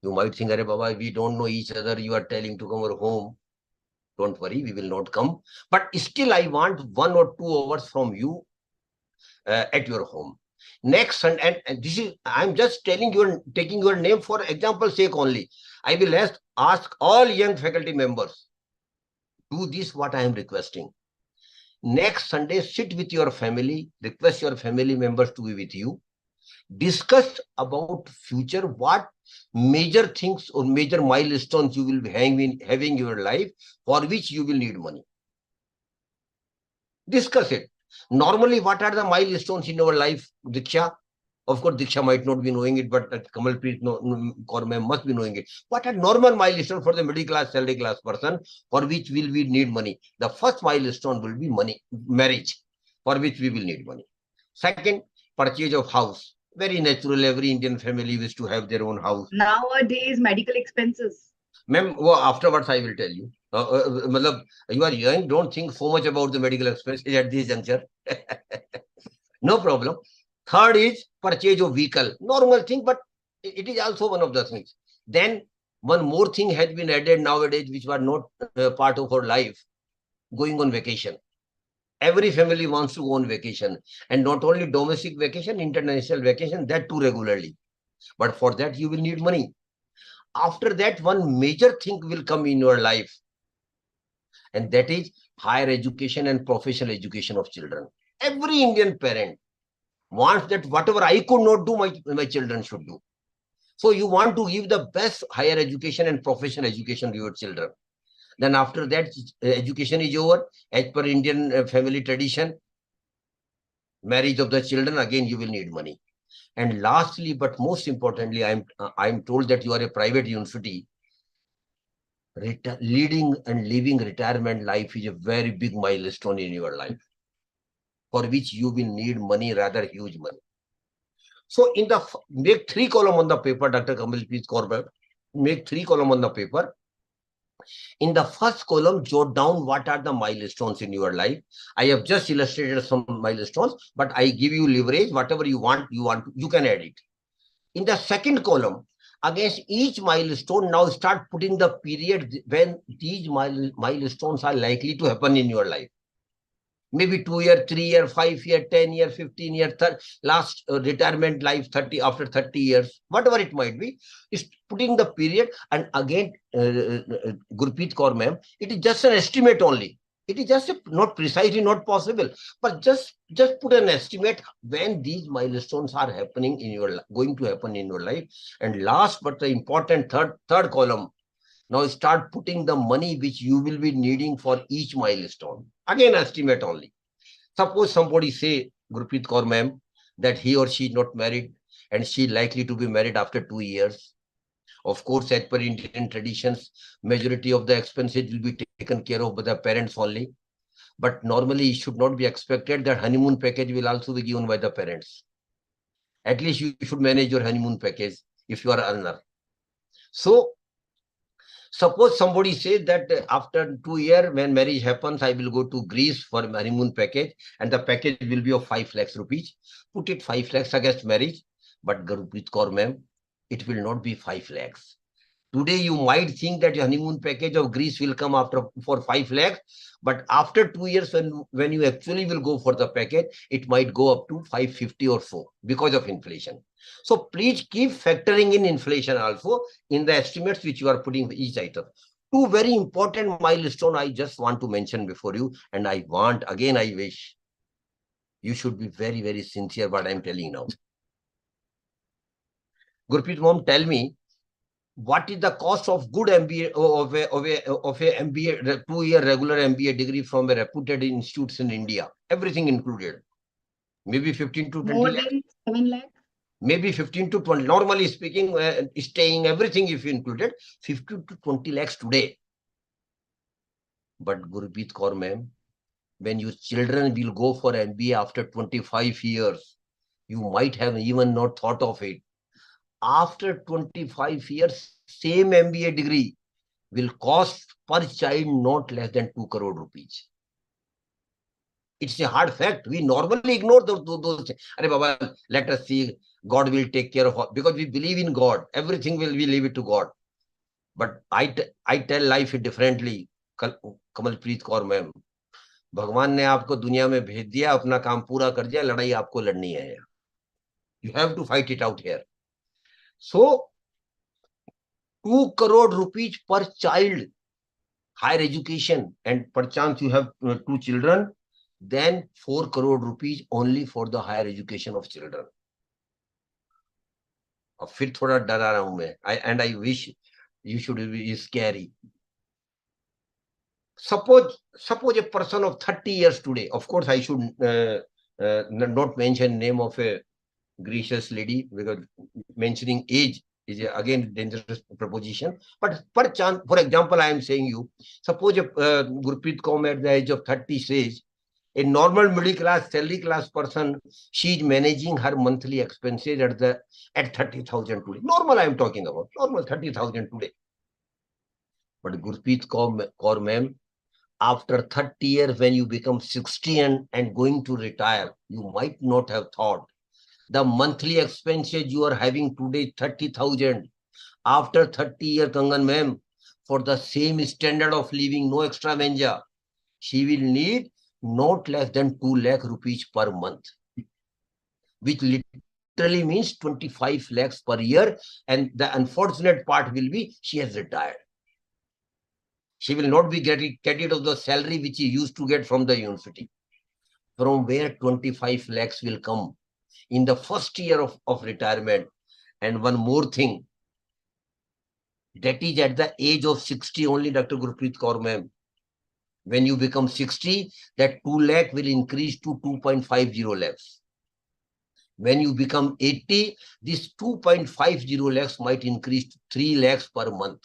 You might think, Arey Baba, we don't know each other. You are telling to come our home. Don't worry, we will not come. But still, I want 1 or 2 hours from you at your home. Next Sunday, and this is, I'm just telling you, taking your name for example's sake only. I will ask all young faculty members, do this what I am requesting. Next Sunday, sit with your family, request your family members to be with you. Discuss about future, what major things or major milestones you will be having in your life for which you will need money. Discuss it. Normally, what are the milestones in our life, Diksha? Of course, Diksha might not be knowing it, but Kamalpreet Kaur ma'am must be knowing it. What are normal milestones for the middle class, salary class person for which will we need money? The first milestone will be money, marriage, for which we will need money. Second, purchase of house. Very natural, every Indian family wishes to have their own house. Nowadays, medical expenses. Ma'am, well, afterwards I will tell you. You are young, don't think so much about the medical expenses at this juncture. No problem. Third is purchase of vehicle. Normal thing, but it is also one of the things. Then one more thing has been added nowadays, which was not part of our life, going on vacation. Every family wants to go on vacation, and not only domestic vacation, international vacation, that too regularly. But for that, you will need money. After that, one major thing will come in your life, and that is higher education and professional education of children. Every Indian parent wants that whatever I could not do, my children should do. So you want to give the best higher education and professional education to your children. Then after that, education is over. As per Indian family tradition, marriage of the children, again, you will need money. And lastly, but most importantly, I'm told that you are a private university. Leading and living retirement life is a very big milestone in your life, for which you will need money, rather huge money. So in the make 3 column on the paper, Dr. Kamalpreet Kaur, make 3 column on the paper. In the first column, jot down what are the milestones in your life. I have just illustrated some milestones, but I give you leverage. Whatever you want, you can add it. In the second column, against each milestone, now start putting the period when these milestones are likely to happen in your life. Maybe 2 year, 3 year, 5 year, 10 year, 15 year, last retirement life, 30 after 30 years, whatever it might be, is putting the period. And again, Gurpreet Kaur ma'am, it is just an estimate only. It is just not precisely not possible, but just put an estimate when these milestones are happening in your going to happen in your life. And last but the important third column, now start putting the money which you will be needing for each milestone. Again, estimate only. Suppose somebody say, Gurpreet Kaur ma'am, that he or she is not married and she likely to be married after 2 years. Of course, as per Indian traditions, majority of the expenses will be taken care of by the parents only. But normally, it should not be expected that honeymoon package will also be given by the parents. At least you should manage your honeymoon package if you are an earner. So, suppose somebody says that after 2 years, when marriage happens, I will go to Greece for honeymoon package, and the package will be of 5 lakhs rupees. Put it 5 lakhs against marriage. But Gurpreet Kaur ma'am, it will not be 5 lakhs. Today, you might think that your honeymoon package of Greece will come for 5 lakhs, but after 2 years, when you actually will go for the package, it might go up to 550 or so because of inflation. So please keep factoring in inflation also in the estimates which you are putting for each item. Two very important milestones I just want to mention before you, and I wish you should be very, very sincere what I'm telling now. Gurpreet mom, tell me, what is the cost of good MBA of a MBA 2-year regular MBA degree from a reputed institutes in India? Everything included. Maybe 15 to 20 More lakhs. than 7 lakh. Maybe 15 to 20. Normally speaking, staying, everything if you included, 15 to 20 lakhs today. But Gurpreet Kaur ma'am, when your children will go for MBA after 25 years, you might have even not thought of it. After 25 years, same MBA degree will cost per child not less than 2 crore rupees. It's a hard fact. We normally ignore those. Arey Baba, let us see. God will take care of, because we believe in God. Everything we leave it to God. But I tell life differently. Kamalpreet Kaur ma'am, भगवान ने आपको दुनिया में भेज दिया, अपना काम पूरा कर दिया, लड़ाई आपको लड़नी है. You have to fight it out here. So 2 crore rupees per child, higher education, and perchance you have 2 children, then 4 crore rupees only for the higher education of children. अब फिर थोड़ा डरा रहा हूं मैं, and I wish you should be scary. Suppose a person of 30 years today, of course I should not mention name of a gracious lady, because mentioning age is again dangerous proposition. But per chance, for example, I am saying you, suppose Gurpreet Kaur at the age of 30 says, a normal middle class, salary class person, she is managing her monthly expenses at 30,000 today. Normal, I am talking about normal 30,000 today. But Gurpreet Kaur ma'am, after 30 years, when you become 60 and going to retire, you might not have thought The monthly expenses you are having today, 30,000. After 30 years, Kangan ma'am, for the same standard of living, no extra manja, she will need not less than 2 lakh rupees per month, which literally means 25 lakhs per year. And the unfortunate part will be she has retired. She will not be getting credit of the salary which she used to get from the university. From where 25 lakhs will come in the first year of retirement. And one more thing, that is at the age of 60 only, Dr. Gurpreet Kaur ma'am. When you become 60, that 2 lakh will increase to 2.50 lakhs. When you become 80, this 2.50 lakhs might increase to 3 lakhs per month.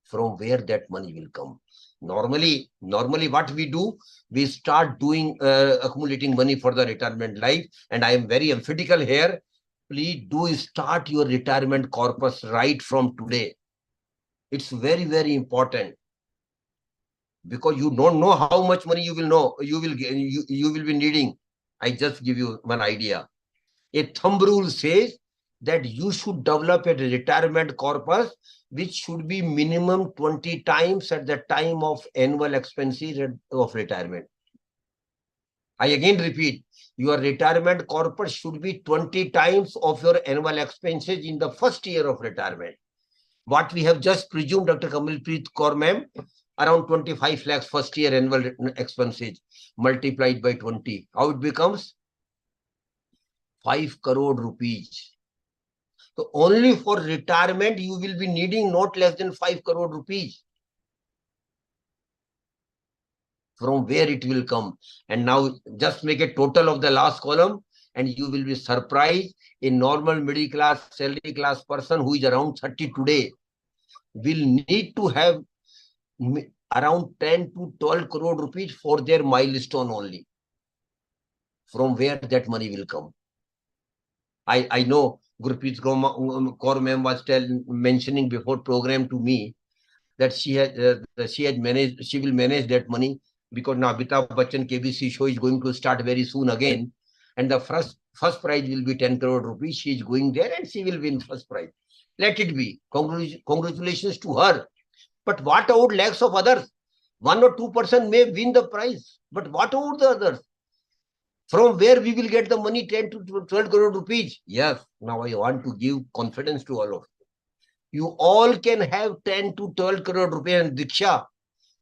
From where that money will come? Normally what we do, we start doing accumulating money for the retirement life. And I am very emphatical here. Please do start your retirement corpus right from today. It's very, very important, because you don't know how much money you will be needing. I just give you one idea. A thumb rule says that you should develop a retirement corpus which should be minimum 20 times at the time of annual expenses of retirement. I again repeat, your retirement corpus should be 20 times of your annual expenses in the first year of retirement. What we have just presumed, Dr. Kamalpreet Kaur ma'am, around 25 lakhs first year annual expenses multiplied by 20. How it becomes? 5 crore rupees. So only for retirement, you will be needing not less than 5 crore rupees. From where it will come? And now just make a total of the last column and you will be surprised. A normal middle class, salary class person who is around 30 today will need to have around 10 to 12 crore rupees for their milestone only. From where that money will come? I know Gurpreet Kaur ma'am was mentioning before program to me that she will manage that money, because now Amitabh Bachchan KBC show is going to start very soon again, and the first prize will be 10 crore rupees. She is going there and she will win first prize. Let it be. Congratulations to her. But what about lakhs of others? 1 or 2% may win the prize, but what about the others? From where we will get the money, 10 to 12 crore rupees? Yes, now I want to give confidence to all of you. You all can have 10 to 12 crore rupees and Diksha.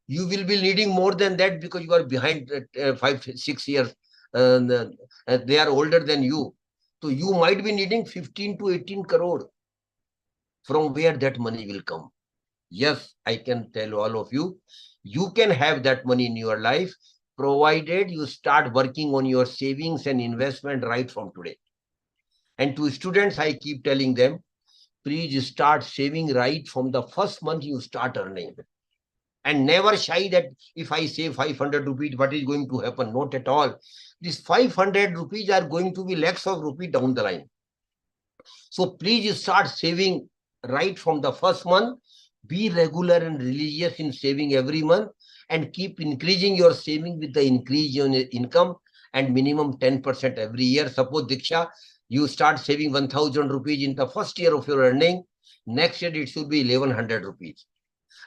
You will be needing more than that because you are behind 5-6 years. They are older than you. So you might be needing 15 to 18 crore. From where that money will come? Yes, I can tell all of you, you can have that money in your life, provided you start working on your savings and investment right from today. And to students, I keep telling them, please start saving right from the first month you start earning. And never shy that if I save 500 rupees, what is going to happen? Not at all. These 500 rupees are going to be lakhs of rupees down the line. So please start saving right from the first month. Be regular and religious in saving every month, and keep increasing your saving with the increase in your income, and minimum 10% every year. Suppose Diksha, you start saving 1,000 rupees in the first year of your earning. Next year it should be 1,100 rupees.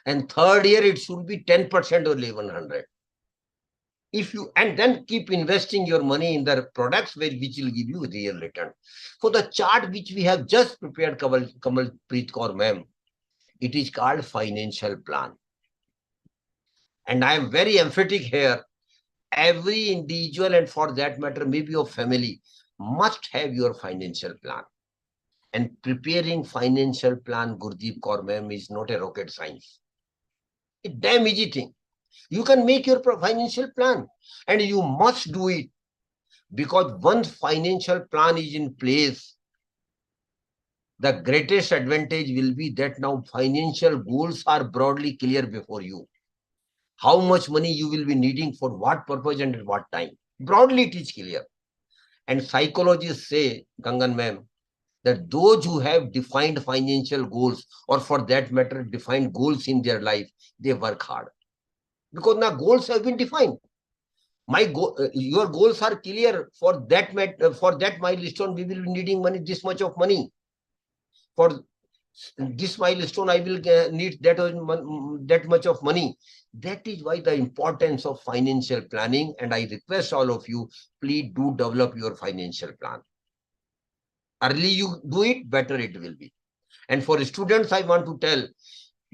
And third year it should be 10% or 1,100. And then keep investing your money in the products which will give you real return. For the chart which we have just prepared, Kamalpreet Kaur ma'am, it is called financial plan. And I am very emphatic here. Every individual, and for that matter, maybe your family, must have your financial plan. And preparing financial plan, Gurdeep Kaur ma'am, is not a rocket science. It's damn easy thing. You can make your financial plan, and you must do it, because once financial plan is in place, the greatest advantage will be that now financial goals are broadly clear before you. How much money you will be needing for what purpose and at what time. Broadly it is clear. And psychologists say, Gangan ma'am, that those who have defined financial goals, or for that matter, defined goals in their life, they work hard. Because now goals have been defined. Your goals are clear. For that milestone, we will be needing money, this much of money. For this milestone, I will need that much of money. That is why the importance of financial planning. And I request all of you, please do develop your financial plan. Early you do it, better it will be. And for students, I want to tell,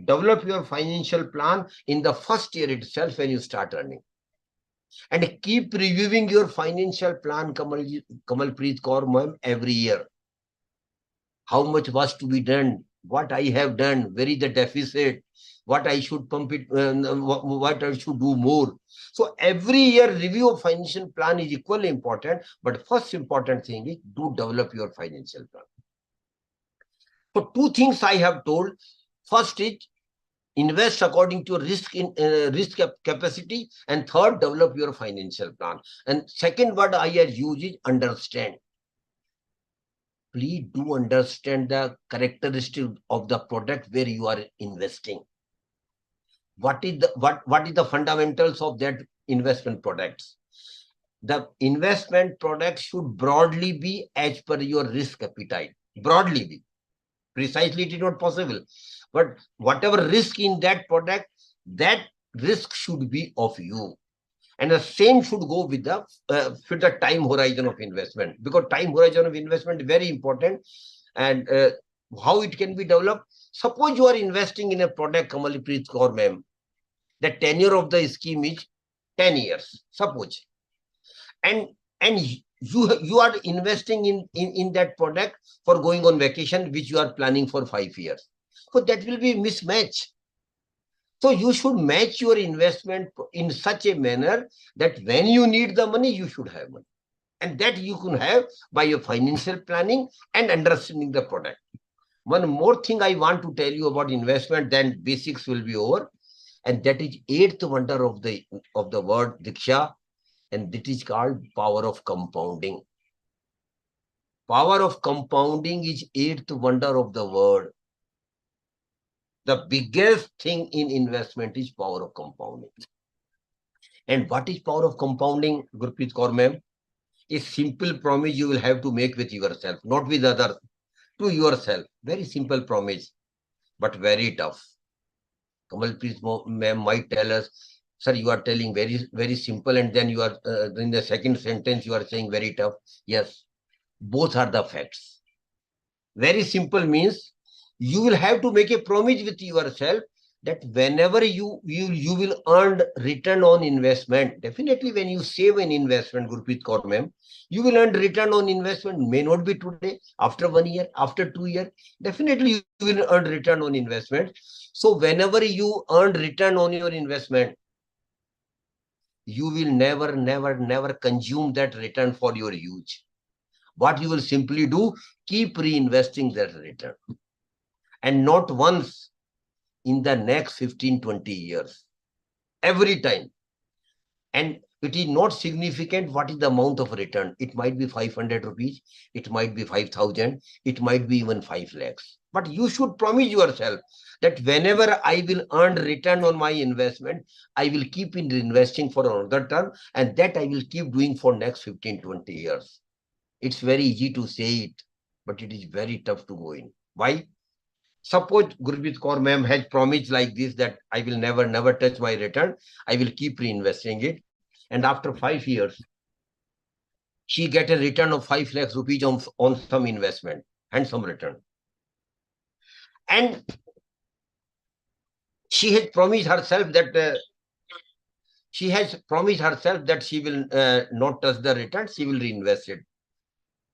develop your financial plan in the first year itself when you start earning. And keep reviewing your financial plan, Kamalpreet Kaur ma'am, every year. How much was to be done? What I have done? Where is the deficit? What I should pump it? What I should do more? So every year review of financial plan is equally important. But first important thing is do develop your financial plan. So two things I have told. First is invest according to risk capacity, and third, develop your financial plan. And second word I have used is understand. Please do understand the characteristic of the product where you are investing. What is the fundamentals of that investment products? The investment product should broadly be as per your risk appetite. Broadly be. Precisely, it is not possible. But whatever risk in that product, that risk should be of you. And the same should go with the time horizon of investment, because time horizon of investment is very important. And how it can be developed. Suppose you are investing in a product, Kamalpreet Kaur ma'am, the tenure of the scheme is 10 years, suppose. And you are investing in that product for going on vacation, which you are planning for 5 years. So that will be a mismatch. So you should match your investment in such a manner that when you need the money, you should have money. And that you can have by your financial planning and understanding the product. One more thing I want to tell you about investment, then basics will be over. And that is eighth wonder of the word Diksha. And that is called power of compounding. Power of compounding is eighth wonder of the word. The biggest thing in investment is power of compounding. And what is power of compounding, Gurpreet Kaur ma'am? A simple promise you will have to make with yourself, not with others, to yourself. Very simple promise, but very tough. Kamalpreet ma'am might tell us, sir, you are telling very, very simple, and then you are in the second sentence you are saying very tough. Yes, both are the facts. Very simple means you will have to make a promise with yourself that whenever you will earn return on investment. Definitely when you save an investment, Gurpreet Kaur ma'am, you will earn return on investment. May not be today, after 1 year, after 2 years. Definitely you will earn return on investment. So whenever you earn return on your investment, you will never consume that return for your use. What you will simply do, keep reinvesting that return. And not once in the next 15-20 years. Every time. And it is not significant what is the amount of return. It might be 500 rupees. It might be 5,000. It might be even 5 lakhs. But you should promise yourself that whenever I will earn return on my investment, I will keep investing for another term, and that I will keep doing for next 15-20 years. It's very easy to say it, but it is very tough to go in. Why? Suppose Gurpreet Kaur ma'am has promised like this, that I will never touch my return. I will keep reinvesting it. And after 5 years, she get a return of 5 lakhs rupees on some investment, handsome return. And she has promised herself that she will not touch the return. She will reinvest it.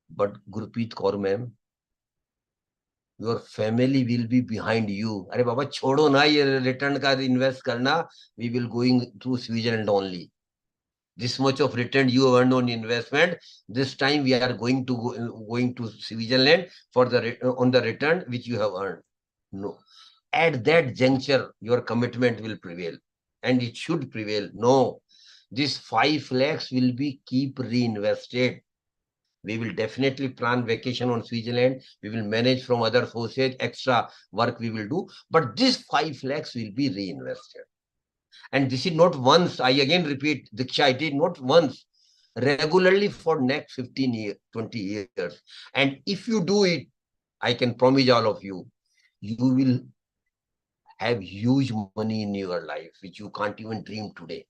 But Gurpreet Kaur ma'am, your family will be behind you. Arey baba, chodo na ye return ka invest karna. We will going through Switzerland only. This much of return you earned on investment. This time we are going to Switzerland for on the return which you have earned. No. At that juncture, your commitment will prevail, and it should prevail. No, this 5 lakhs will be keep reinvested. We will definitely plan vacation on Switzerland. We will manage from other sources, extra work we will do. But this 5 lakhs will be reinvested. And this is not once, I again repeat, Diksha, it is not once, regularly for next 15 years, 20 years. And if you do it, I can promise all of you, you will have huge money in your life, which you can't even dream today.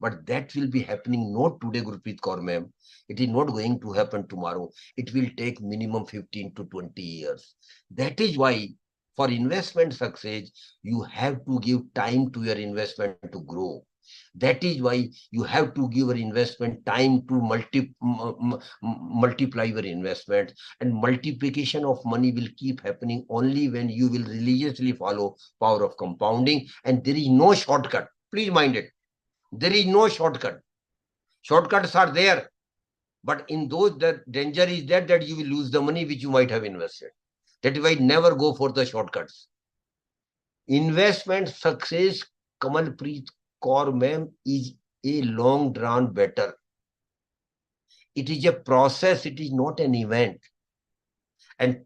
But that will be happening not today, Gurpreet Kaur ma'am. It is not going to happen tomorrow. It will take minimum 15 to 20 years. That is why for investment success, you have to give time to your investment to grow. That is why you have to give your investment time to multiply your investment, and multiplication of money will keep happening only when you will religiously follow power of compounding. And there is no shortcut. Please mind it. There is no shortcut. Shortcuts are there, but in those, the danger is that you will lose the money which you might have invested. That is why never go for the shortcuts. Investment success, Kamalpreet Kaur ma'am, is a long drawn battle. It is a process. It is not an event. And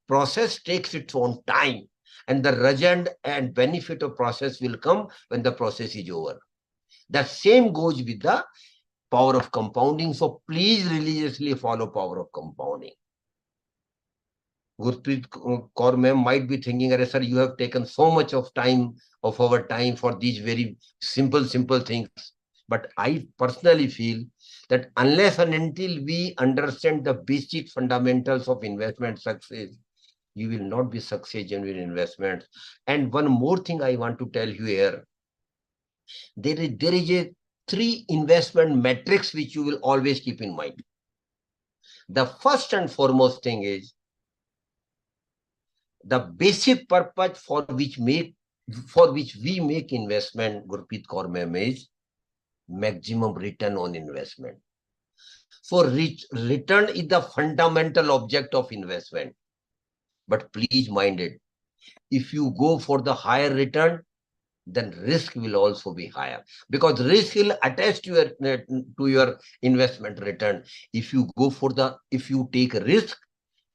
process takes its own time. And the result and benefit of process will come when the process is over. The same goes with the power of compounding. So please religiously follow power of compounding. Gurpreet Kaur ma'am might be thinking, sir, you have taken so much of our time for these very simple things. But I personally feel that unless and until we understand the basic fundamentals of investment success, you will not be successful in investments. And one more thing I want to tell you here. There is a 3 investment metrics which you will always keep in mind. The first and foremost thing is the basic purpose for which we make investment, Gurpreet Kaur ma'am, is maximum return on investment. So return is the fundamental object of investment. But please mind it, if you go for the higher return, then risk will also be higher, because risk will attach to your investment return. If you take a risk,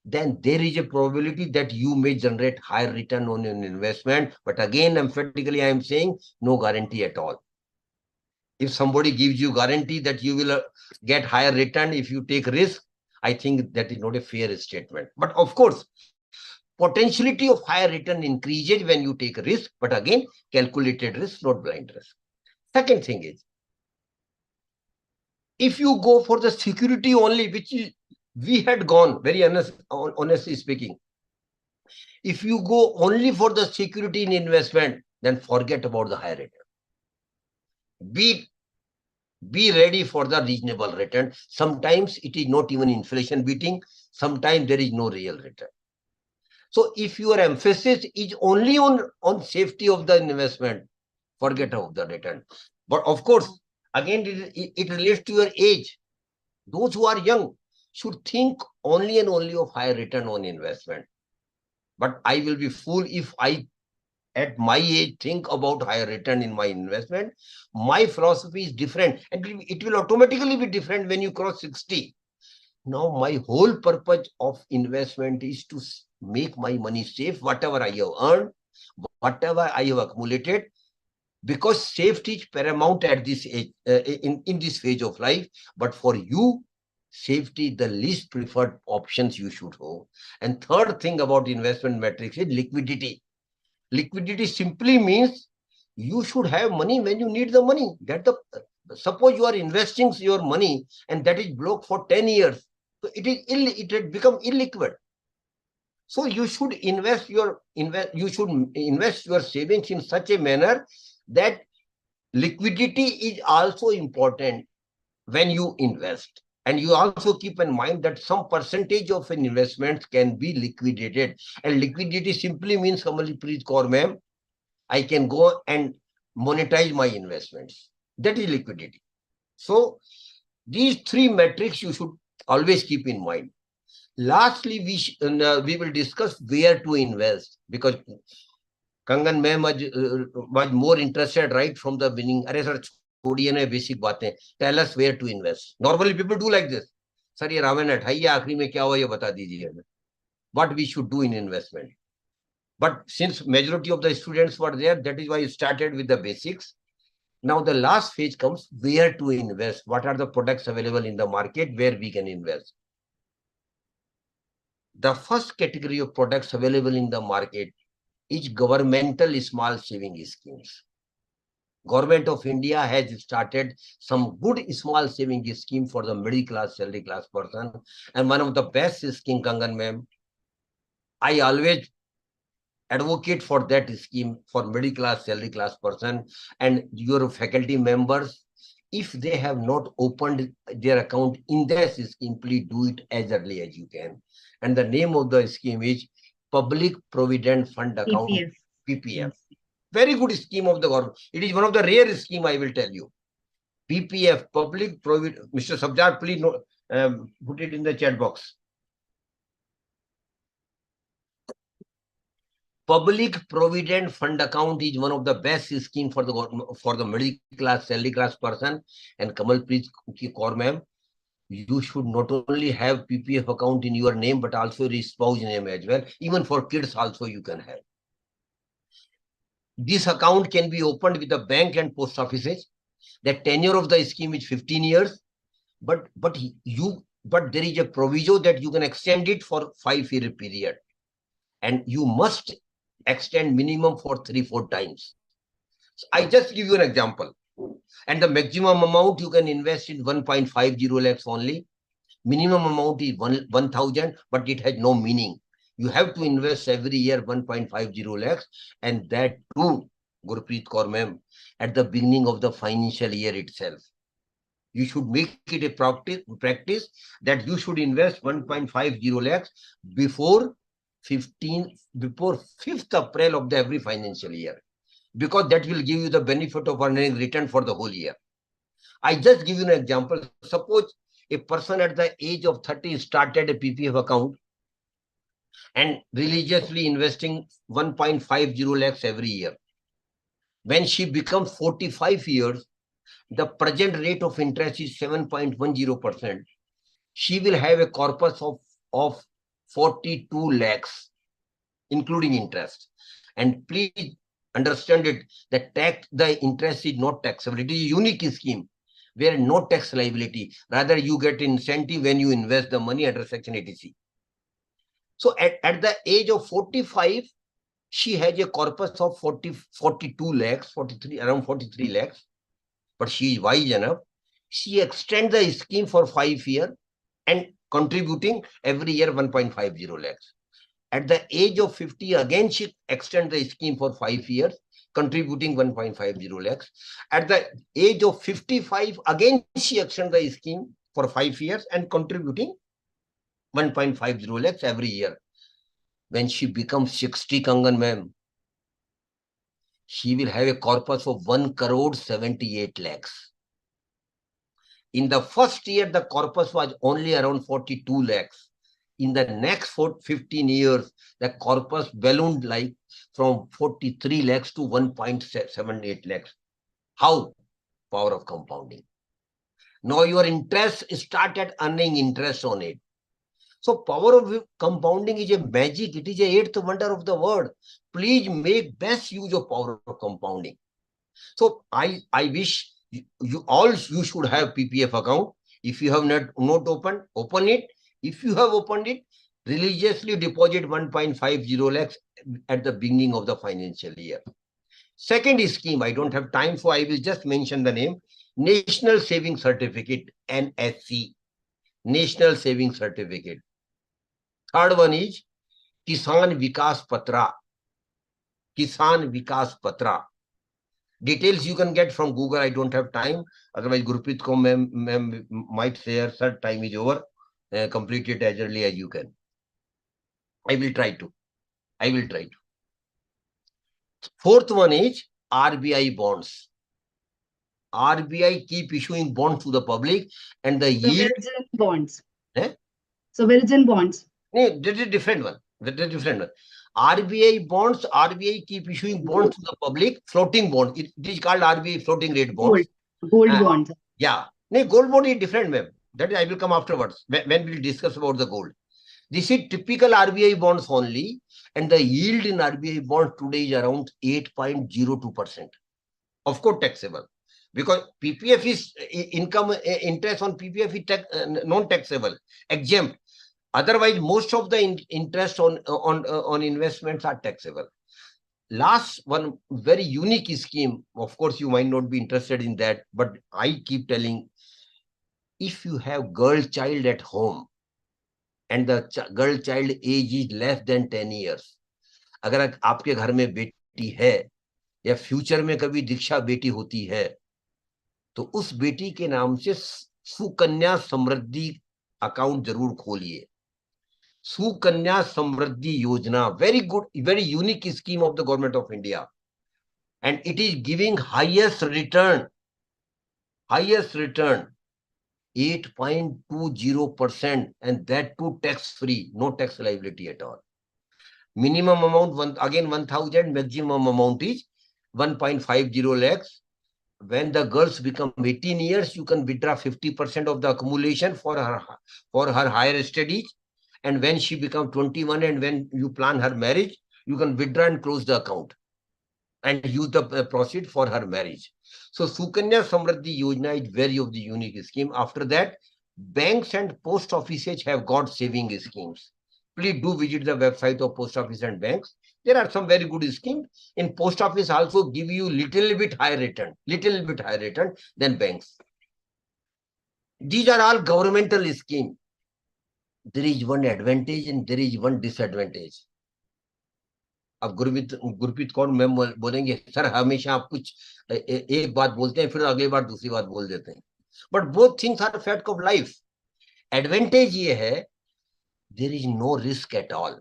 then there is a probability that you may generate higher return on an investment. But again, emphatically, I am saying no guarantee at all. If somebody gives you guarantee that you will get higher return if you take risk, I think that is not a fair statement. But of course, potentiality of higher return increases when you take a risk, but again, calculated risk, not blind risk. Second thing is, if you go for the security only, which we had gone, very honestly speaking, if you go only for the security in investment, then forget about the higher return. Be ready for the reasonable return. Sometimes it is not even inflation beating. Sometimes there is no real return. So if your emphasis is only on safety of the investment, forget about the return. But of course, again, it relates to your age. Those who are young should think only and only of higher return on investment. But I will be fool if I, at my age, think about higher return in my investment. My philosophy is different, and it will automatically be different when you cross 60. Now, my whole purpose of investment is to make my money safe, whatever I have earned, whatever I have accumulated, because safety is paramount at this age, in this phase of life. But for you, safety, the least preferred options you should have. And third thing about investment metrics is liquidity. Liquidity simply means you should have money when you need the money. Suppose you are investing your money and that is blocked for 10 years. So it had become illiquid. So you should invest your savings in such a manner that liquidity is also important when you invest. And you also keep in mind that some percentage of an investment can be liquidated. And liquidity simply means, Kamalpreet Kaur ma'am, I can go and monetize my investments. That is liquidity. So these 3 metrics you should always keep in mind. Lastly, we will discuss where to invest, because Kangan ma'am was more interested right from the beginning. Sir, छोड़िए ना basic बातें. Tell us where to invest. Normally people do like this. Sir, ये रावण हटाइए, आखिरी में क्या हुआ ये बता दीजिए. What we should do in investment. But since majority of the students were there, that is why I started with the basics. Now the last phase comes, where to invest, what are the products available in the market where we can invest. The first category of products available in the market is governmental small saving schemes. Government of India has started some good small saving scheme for the middle class, salary class person. And one of the best scheme, Kangan ma'am, I always advocate for that scheme for middle class, salary class person and your faculty members. If they have not opened their account in this scheme, please do it as early as you can. And the name of the scheme is Public Provident Fund Account, PPF. PPF. Very good scheme of the government. It is one of the rare scheme, I will tell you. PPF, Public Provident. Mr. Sabjar, please put it in the chat box. Public Provident Fund Account is one of the best scheme for the middle class, salary class person. And Kamalpreet Kaur ma'am, you should not only have PPF account in your name, but also your spouse name as well. Even for kids also you can have. This account can be opened with the bank and post offices. The tenure of the scheme is 15 years, but there is a proviso that you can extend it for 5-year period, and you must extend minimum for 3-4 times. So I just give you an example, and the maximum amount you can invest in 1.50 lakhs only. Minimum amount is 1,000, but it has no meaning. You have to invest every year 1.50 lakhs, and that too, Gurpreet Kaur ma'am, at the beginning of the financial year itself. You should make it a practice that you should invest 1.50 lakhs before 5th April of the every financial year, because that will give you the benefit of earning return for the whole year. I just give you an example. Suppose a person at the age of 30 started a PPF account and religiously investing 1.50 lakhs every year. When she becomes 45 years, the present rate of interest is 7.10%. She will have a corpus of 42 lakhs, including interest. And please understand it, the interest is not taxable. It is a unique scheme where no tax liability. Rather, you get incentive when you invest the money under Section 80C. So at the age of 45, she has a corpus of 42 lakhs, around 43 lakhs. But she is wise enough. She extends the scheme for 5 years and contributing every year 1.50 lakhs. At the age of 50, again, she extends the scheme for 5 years, contributing 1.50 lakhs. At the age of 55, again, she extends the scheme for 5 years and contributing 1.50 lakhs every year. When she becomes 60, Kangan ma'am, she will have a corpus of 1,78 lakhs. In the first year, the corpus was only around 42 lakhs. In the next 15 years, the corpus ballooned like from 43 lakhs to 1.78 lakhs. How? Power of compounding. Now your interest started earning interest on it. So power of compounding is a magic. It is a 8th wonder of the world. Please make best use of power of compounding. So I wish you should have PPF account. If you have not opened, open it. If you have opened it, religiously deposit 1.50 lakhs at the beginning of the financial year. Second scheme, I don't have time, so I will just mention the name. National Saving Certificate, NSC. National Saving Certificate. Third one is Kisan Vikas Patra. Kisan Vikas Patra. Details you can get from Google. I don't have time. Otherwise, Gurpreet Kaur ma'am might say, sir, time is over. Complete it as early as you can. I will try to. Fourth one is RBI bonds. RBI keep issuing bonds to the public, and the yield. Virgin bonds. Eh? So virgin bonds. No, that is a different one. RBI bonds, RBI keep issuing bonds to the public, floating bond. It is called RBI floating rate bonds. Gold bonds. Yeah. No, gold bond is different, ma'am. That I will come afterwards when we'll discuss about the gold. This is typical RBI bonds only, and the yield in RBI bonds today is around 8.02%. Of course, taxable, because PPF is income interest on PPF is non-taxable, exempt. Otherwise, most of the interest on investments are taxable. Last one very unique scheme. Of course, you might not be interested in that, but I keep telling, if you have girl child at home and the girl child age is less than 10 years, अगर आपके घर में बेटी है या future में कभी दीक्षा बेटी होती है, तो उस बेटी के नाम से सुकन्या समृद्धि अकाउंट जरूर खोलिए. सुकन्या समृद्धि योजना, very good, very unique scheme of the government of India, and it is giving highest return 8.20%, and that too tax free, no tax liability at all. Minimum amount again 1,000, maximum amount is 1.50 lakhs. When the girls become 18 years, you can withdraw 50% of the accumulation for her higher studies. And when she becomes 21 and when you plan her marriage, you can withdraw and close the account and use the proceed for her marriage. So Sukanya Samriddhi Yojana is very of the unique scheme. After that, banks and post offices have got saving schemes. Please do visit the website of post office and banks. There are some very good schemes. In post office also give you little bit higher return than banks. These are all governmental schemes. There is one advantage and there is one disadvantage. अब Gurpreet Kaur ma'am बोलेंगे, sir हमेशा आप कुछ एक बात बोलते हैं फिर अगली बार दूसरी बात बोल देते हैं. But both things are fact of life. Advantage ये है, there is no risk at all.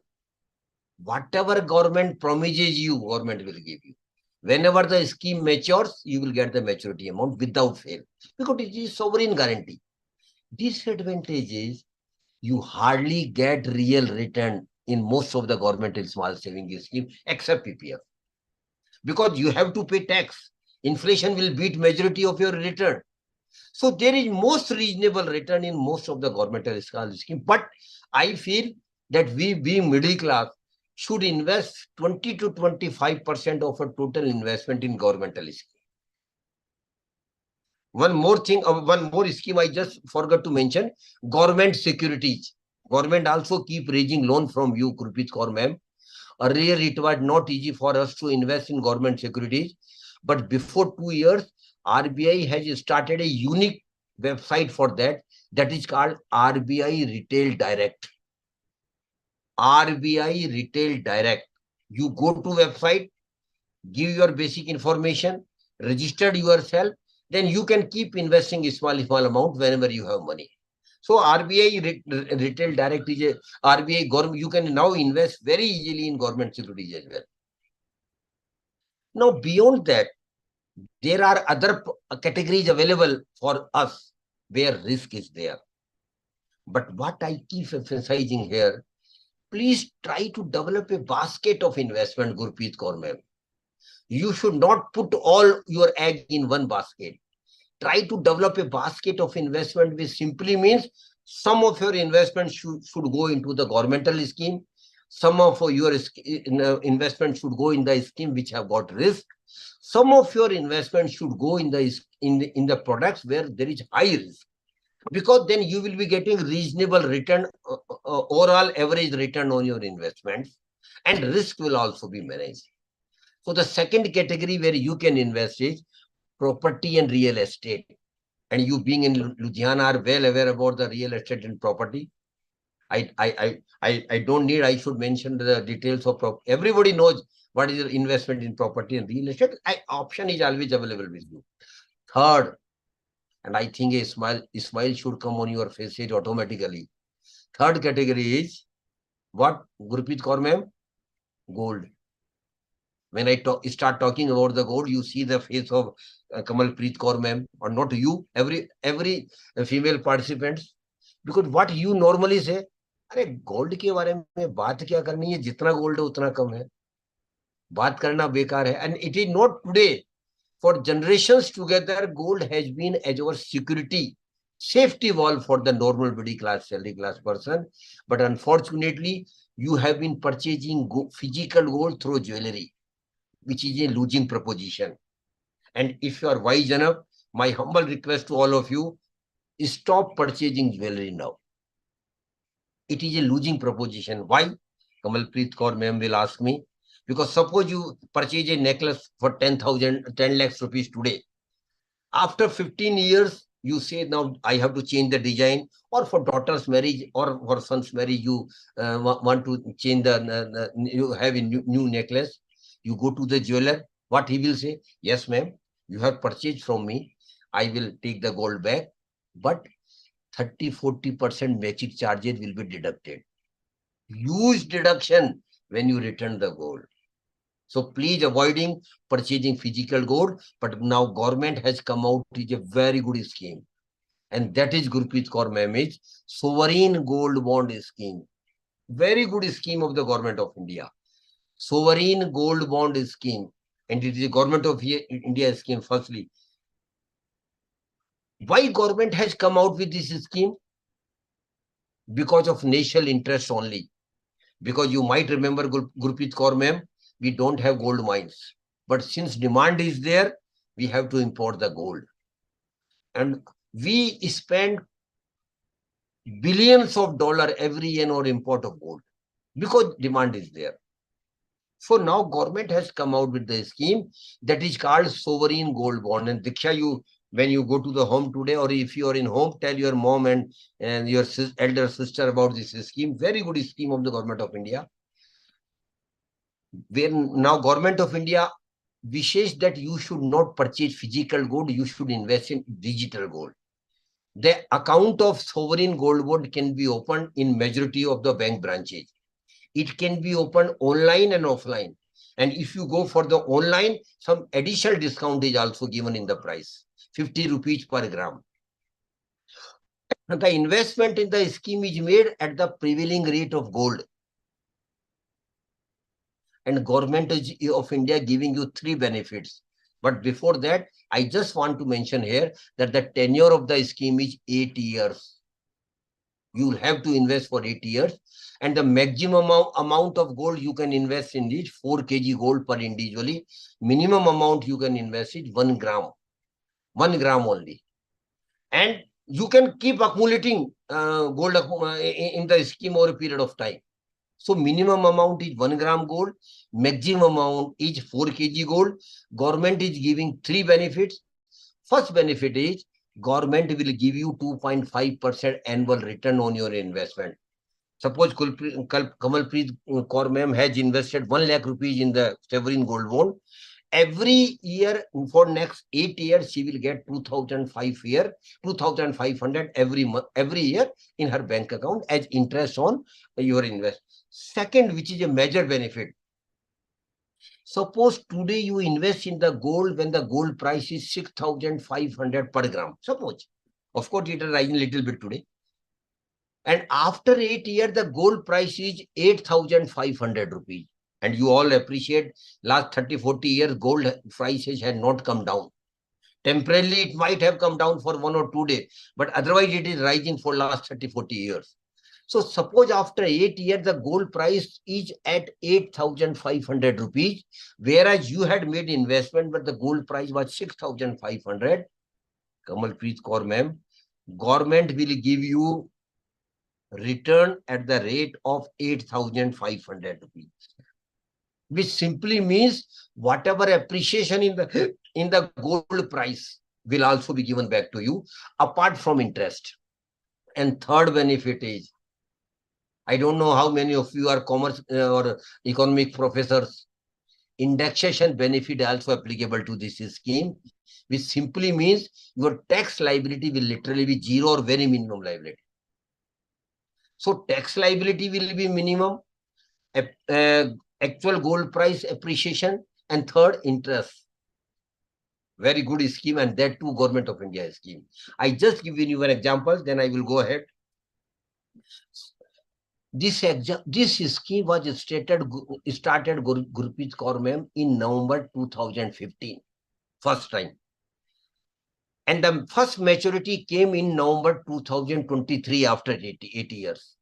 Whatever government promises you, government will give you. Whenever the scheme matures, you will get the maturity amount without fail, because it is sovereign guarantee. Disadvantage is you hardly get real return in most of the governmental small saving scheme except PPF, because you have to pay tax. Inflation will beat majority of your return. So there is most reasonable return in most of the governmental small scheme. But I feel that we, being middle class, should invest 20 to 25% of a total investment in governmental scheme. One more thing, one more scheme I just forgot to mention, government securities. Government also keep raising loan from you, Gurpreet Kaur ma'am. Earlier, it was not easy for us to invest in government securities. But before 2 years, RBI has started a unique website for that. That is called RBI Retail Direct. RBI Retail Direct. You go to website, give your basic information, register yourself, then you can keep investing a small amount whenever you have money. So RBI Retail Direct is a RBI government. You can now invest very easily in government securities as well. Now beyond that, there are other categories available for us where risk is there. But what I keep emphasizing here, please try to develop a basket of investment, Gurpreet Kaur ma'am. You should not put all your egg in one basket. Try to develop a basket of investment, which simply means some of your investments should go into the governmental scheme. Some of your investments should go in the scheme which have got risk. Some of your investments should go in the products where there is high risk, because then you will be getting reasonable return, overall average return on your investments, and risk will also be managed. So the second category where you can invest is property and real estate. And you being in Ludhiana are well aware about the real estate and property. I don't need, I should mention the details of property. Everybody knows what is your investment in property and real estate. Option is always available with you. Third, and I think a smile should come on your face automatically. Third category is what, Gurpreet Kaur ma'am? Gold. When I start talking about the gold, you see the face of Kamalpreet Kaur ma'am, or not you, every female participants. Because what you normally say, अरे gold के बारे में बात क्या करनी है, जितना gold है उतना कम है, बात करना बेकार है. And it is not today. For generations together, gold has been as our security, safety valve for the normal middle class, salary class person. But unfortunately, you have been purchasing physical gold through jewelry, which is a losing proposition. And if you are wise enough, my humble request to all of you is stop purchasing jewelry now. It is a losing proposition. Why? Kamalpreet Kaur ma'am will ask me. Because suppose you purchase a necklace for 10 lakhs rupees today. After 15 years, you say, now I have to change the design, or for daughter's marriage or for son's marriage, you want to change you have a new necklace. You go to the jeweler. What he will say? Yes, ma'am, you have purchased from me. I will take the gold back, but 30-40% matching charges will be deducted. Huge deduction when you return the gold. So please avoiding purchasing physical gold. But now government has come out with a very good scheme. And that is Gurpreet Kaur ma'am's sovereign gold bond scheme. Very good scheme of the government of India. Sovereign gold bond scheme. And it is the government of India scheme firstly. Why government has come out with this scheme? Because of national interest only. Because you might remember, Gurpreet Kaur ma'am, we don't have gold mines. But since demand is there, we have to import the gold. And we spend billions of dollars every year on import of gold because demand is there. So now government has come out with the scheme that is called sovereign gold bond. And Diksha, when you go to the home today, or if you are in home, tell your mom and your elder sister about this scheme. Very good scheme of the government of India. Where now government of India wishes that you should not purchase physical gold, you should invest in digital gold. The account of sovereign gold bond can be opened in majority of the bank branches. It can be opened online and offline. And if you go for the online, some additional discount is also given in the price, 50 rupees per gram. And the investment in the scheme is made at the prevailing rate of gold. And government of India giving you 3 benefits. But before that, I just want to mention here that the tenure of the scheme is 8 years. You will have to invest for 8 years. And the maximum amount of gold you can invest in is 4 kg gold per individually. Minimum amount you can invest is 1 gram. 1 gram only. And you can keep accumulating gold in the scheme over a period of time. So minimum amount is 1 gram gold, maximum amount is 4 kg gold. Government is giving 3 benefits. First benefit is government will give you 2.5% annual return on your investment. Suppose Kamalpreet Kaur ma'am has invested 1 lakh rupees in the sovereign gold bond. Every year for next 8 years, she will get 2,500 every year in her bank account as interest on your investment. Second, which is a major benefit. Suppose today you invest in the gold when the gold price is 6,500 per gram. Suppose, of course, it is rising a little bit today. And after 8 years, the gold price is 8,500 rupees. And you all appreciate last 30-40 years, gold prices had not come down. Temporarily, it might have come down for 1 or 2 days, but otherwise it is rising for last 30-40 years. So suppose after 8 years, the gold price is at 8,500 rupees, whereas you had made investment, but the gold price was 6,500. Kamalpreet Kaur ma'am, government will give you return at the rate of 8,500 rupees. Which simply means whatever appreciation in the gold price will also be given back to you apart from interest. And third benefit is, I don't know how many of you are commerce or economic professors. Indexation benefit also applicable to this scheme, which simply means your tax liability will literally be 0 or very minimum liability. So tax liability will be minimum. Actual gold price appreciation, and third, interest. Very good scheme, and that too government of India scheme. I just given you an example, then I will go ahead. This scheme was started Gurpreet Kaur ma'am in November 2015, first time. And the first maturity came in November 2023 after 8 years.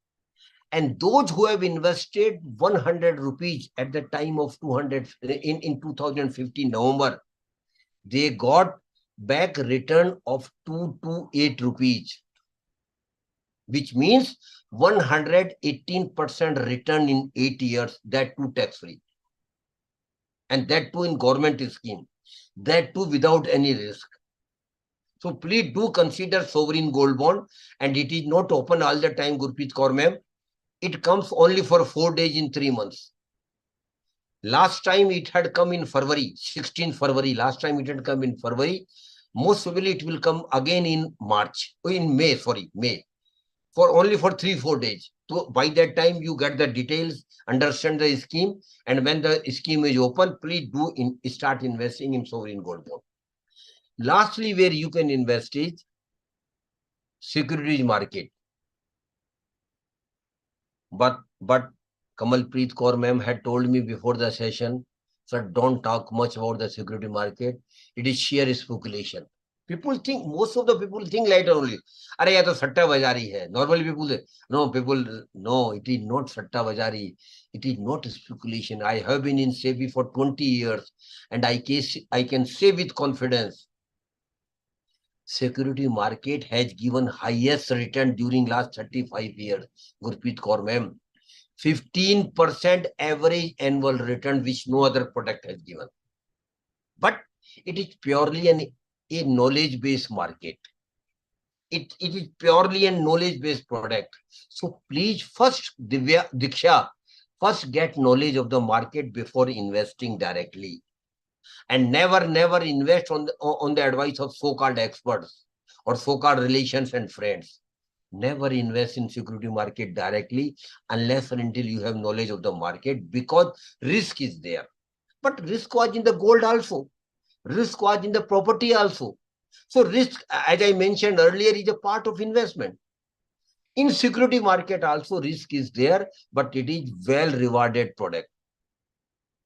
And those who have invested 100 rupees at the time of 200 in 2015 November, they got back return of 228 rupees, which means 118% return in 8 years, that too tax-free. And that too in government scheme, that too without any risk. So please do consider sovereign gold bond, and it is not open all the time, Gurpreet Kaur ma'am. It comes only for 4 days in 3 months. Last time it had come in February, 16 February. Last time it had come in February. Most probably it will come again in May, for only for 3-4 days. So by that time you get the details, understand the scheme, and when the scheme is open, please do start investing in sovereign gold bond. Lastly, where you can invest is securities market. But Kamalpreet Kaur ma'am had told me before the session, sir, don't talk much about the security market. It is sheer speculation. People think, most of the people think later only, "Are ya to satta bajari hai." Normally people say, no, it is not satta bajari. It is not speculation. I have been in SEBI for 20 years and I can say with confidence, security market has given highest return during last 35 years. Gurpreet Kaur ma'am, 15% average annual return, which no other product has given. But it is purely a knowledge-based market. It is purely a knowledge-based product. So please first, Diksha, first get knowledge of the market before investing directly. And never invest on the advice of so-called experts or so-called relations and friends. Never invest in security market directly unless and until you have knowledge of the market, because risk is there. But risk was in the gold also. Risk was in the property also. So risk, as I mentioned earlier, is a part of investment. In security market also risk is there, but it is well rewarded product.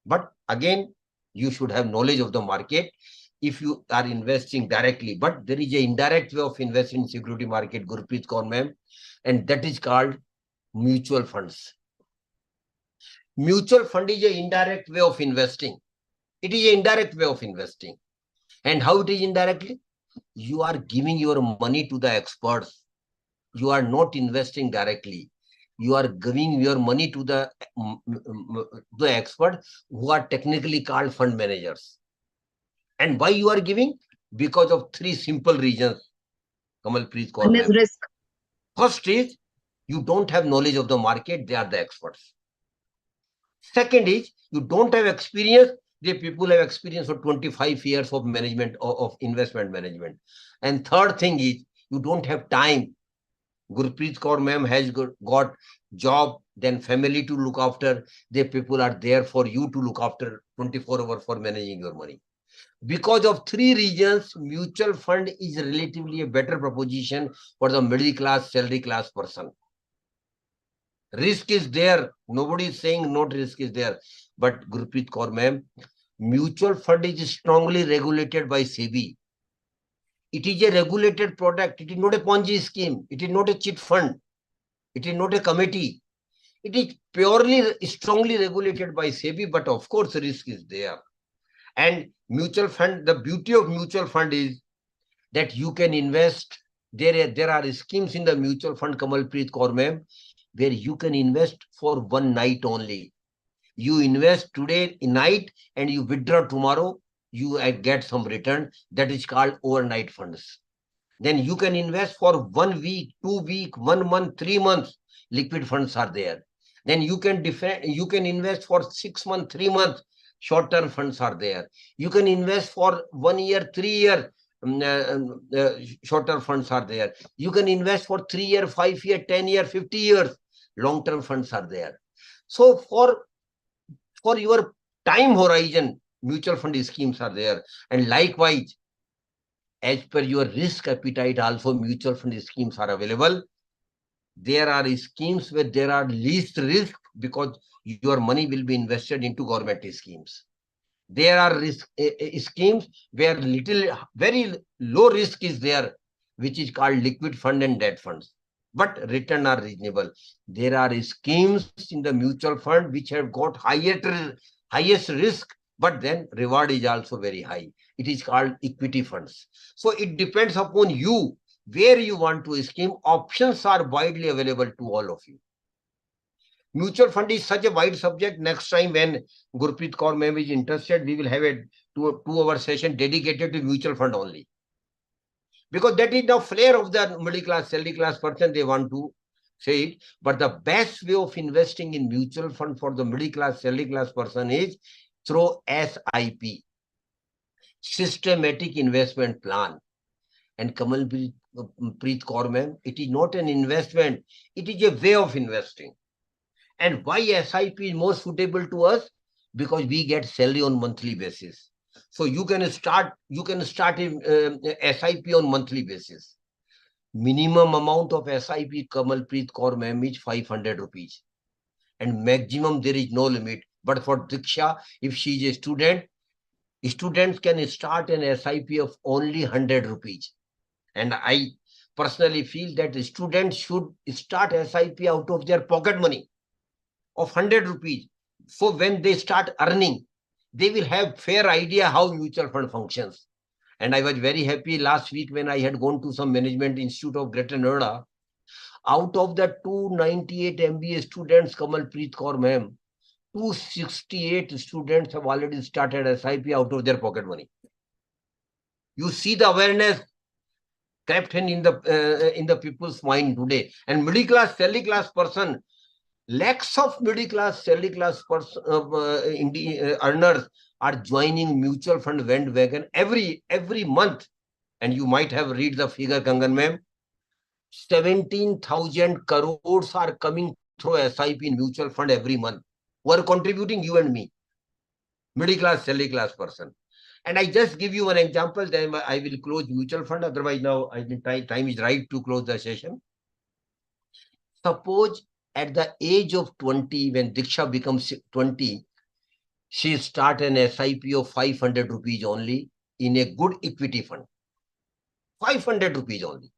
But again, you should have knowledge of the market if you are investing directly. But there is an indirect way of investing in security market, Gurpreet Kaur ma'am, and that is called mutual funds. Mutual fund is an indirect way of investing. It is an indirect way of investing. And how it is indirectly? You are giving your money to the experts. You are not investing directly. You are giving your money to the expert who are technically called fund managers. And why you are giving? Because of 3 simple reasons. Kamalpreet Kaur One is ma'am. risk. First is you don't have knowledge of the market. They are the experts. Second is you don't have experience. The people have experience for 25 years of management, of investment management. And third thing is you don't have time. Gurpreet Kaur ma'am has got job, then family to look after. The people are there for you to look after 24 hours for managing your money. Because of 3 reasons, mutual fund is relatively a better proposition for the middle class, salary class person. Risk is there. Nobody is saying not risk is there. But Gurpreet Kaur ma'am, mutual fund is strongly regulated by SEBI. It is a regulated product. It is not a Ponzi scheme. It is not a cheat fund. It is not a committee. It is purely strongly regulated by SEBI, but of course risk is there. And mutual fund, the beauty of mutual fund is that you can invest. There are schemes in the mutual fund, Kamalpreet Kaur ma'am, where you can invest for one night only. You invest today night and you withdraw tomorrow, you get some return. That is called overnight funds. Then you can invest for 1 week, 2 weeks, 1 month, 3 months. Liquid funds are there. Then you can invest for 6 months, 3 months. Short-term funds are there. You can invest for 1 year, 3 year. Short-term funds are there. You can invest for 3 year, 5 year, 10 year, 50 years. Long-term funds are there. So for your time horizon, mutual fund schemes are there. And likewise, as per your risk appetite, also mutual fund schemes are available. There are schemes where there are least risk because your money will be invested into government schemes. There are schemes where very low risk is there, which is called liquid fund and debt funds, but return are reasonable. There are schemes in the mutual fund which have got highest risk, but then reward is also very high. It is called equity funds. So it depends upon you where you want to scheme. Options are widely available to all of you. Mutual fund is such a wide subject. Next time when Gurpreet Kaur ma'am is interested, we will have a 2-hour session dedicated to mutual fund only. Because that is the flair of the middle class, salary class person, they want to say it. But the best way of investing in mutual fund for the middle class, salary class person is through SIP, systematic investment plan. And Kamalpreet Kaur ma'am, it is not an investment, it is a way of investing. And why SIP is more suitable to us? Because we get salary on monthly basis. So you can start a SIP on monthly basis. Minimum amount of SIP, Kamalpreet Kaur ma'am, is 500 rupees. And maximum there is no limit. But for Diksha, if she is a student, students can start an SIP of only 100 rupees. And I personally feel that students should start SIP out of their pocket money of 100 rupees. So when they start earning, they will have fair idea how mutual fund functions. And I was very happy last week when I had gone to some management institute of Greater Noida. Out of the 298 MBA students, Kamalpreet Kaur ma'am, 268 students have already started SIP out of their pocket money. You see the awareness crept in the people's mind today. And middle class, salary class person, lakhs of middle class, salary class earners are joining mutual fund bandwagon every month. And you might have read the figure, Kangan ma'am. 17,000 crores are coming through SIP in mutual fund every month, who are contributing, you and me, middle class, salary class person. And I just give you one example, then I will close mutual fund. Otherwise, now I think time is right to close the session. Suppose at the age of 20, when Diksha becomes 20, she start an SIP of 500 rupees only in a good equity fund. 500 rupees only.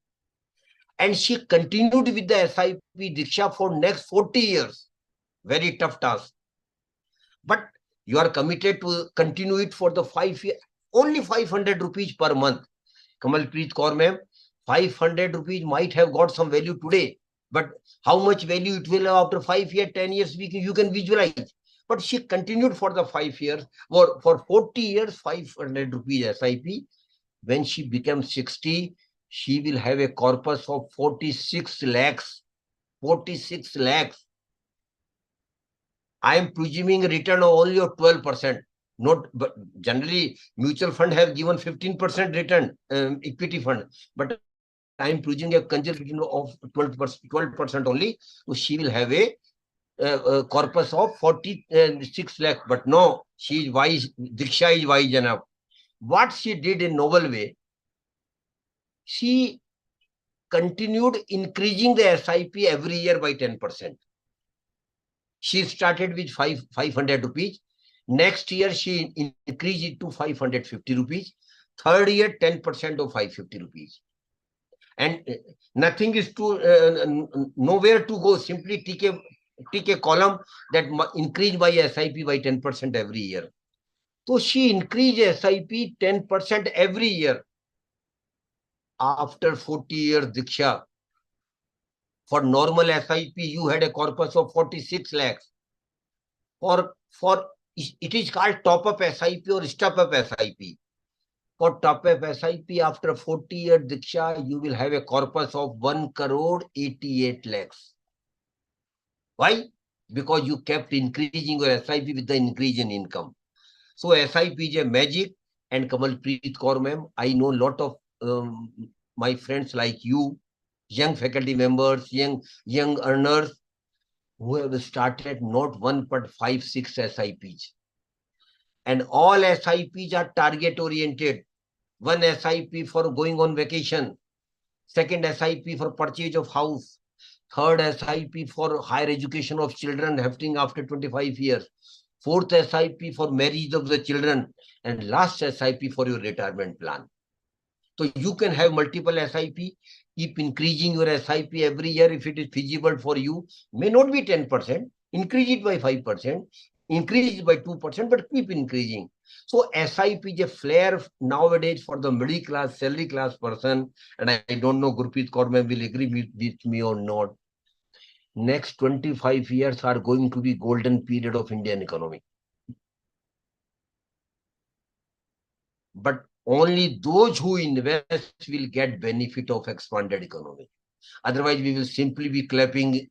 And she continued with the SIP Diksha for next 40 years. Very tough task. But you are committed to continue it for the 5 years. Only 500 rupees per month. Kamalpreet Kaur ma'am, 500 rupees might have got some value today. But how much value it will have after 5 years, 10 years, you can visualize. But she continued for the 5 years, or for 40 years, 500 rupees SIP. When she becomes 60, she will have a corpus of 46 lakhs. 46 lakhs. I am presuming a return of only of 12%. Not, but generally mutual fund have given 15% return, equity fund. But I am presuming a conservative of 12% only. So she will have a corpus of 46 lakh. But no, she is wise. Diksha is wise enough. What she did in novel way, she continued increasing the SIP every year by 10%. She started with 500 rupees. Next year, she increased it to 550 rupees. Third year, 10% of 550 rupees. And nothing is nowhere to go. Simply take a column that increase by SIP by 10% every year. So she increased SIP 10% every year. After 40 years, Diksha, for normal SIP, you had a corpus of 46 lakhs. It is called top-up SIP or step-up SIP. For top-up SIP, after 40 years, Diksha, you will have a corpus of 1 crore 88 lakhs. Why? Because you kept increasing your SIP with the increase in income. So SIP is a magic. And Kamalpreet Kaur ma'am, I know a lot of my friends like you, young faculty members, young earners, who have started not 1 but 5, 6 SIPs. And all SIPs are target oriented. One SIP for going on vacation, second SIP for purchase of house, third SIP for higher education of children happening after 25 years, fourth SIP for marriage of the children, and last SIP for your retirement plan. So you can have multiple SIP, keep increasing your SIP every year if it is feasible for you. May not be 10%, increase it by 5%, increase it by 2%, but keep increasing. So SIP is a flare nowadays for the middle class, salary class person, and I don't know Gurpreet Kaur ma'am will agree with me or not. Next 25 years are going to be golden period of Indian economy. But only those who invest will get benefit of expanded economy. Otherwise, we will simply be clapping.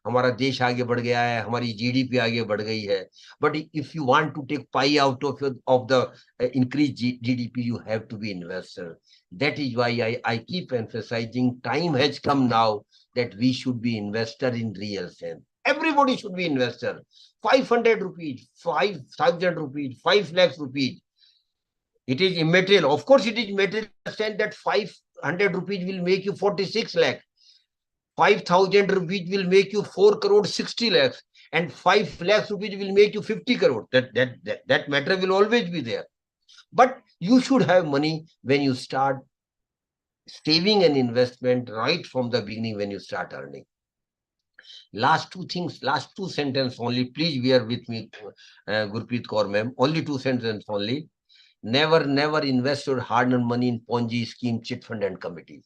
हमारा देश आगे बढ़ गया है, हमारी GDP आगे बढ़ गई है. But if you want to take pie out of the increased GDP, you have to be investor. That is why I keep emphasizing time has come now that we should be investor in real sense. Everybody should be investor. 500 rupees, 5,000 rupees, 5 lakhs rupees. It is immaterial. Of course, it is material sense that 500 rupees will make you 46 lakhs. 5,000 rupees will make you 4 crore 60 lakhs, and 5 lakhs rupees will make you 50 crore. That matter will always be there. But you should have money when you start saving an investment right from the beginning when you start earning. Last two things, last two sentences only. Please bear with me, Gurpreet Kaur ma'am. Only two sentences only. Never invest your hard-earned money in Ponzi scheme, chit fund and committees.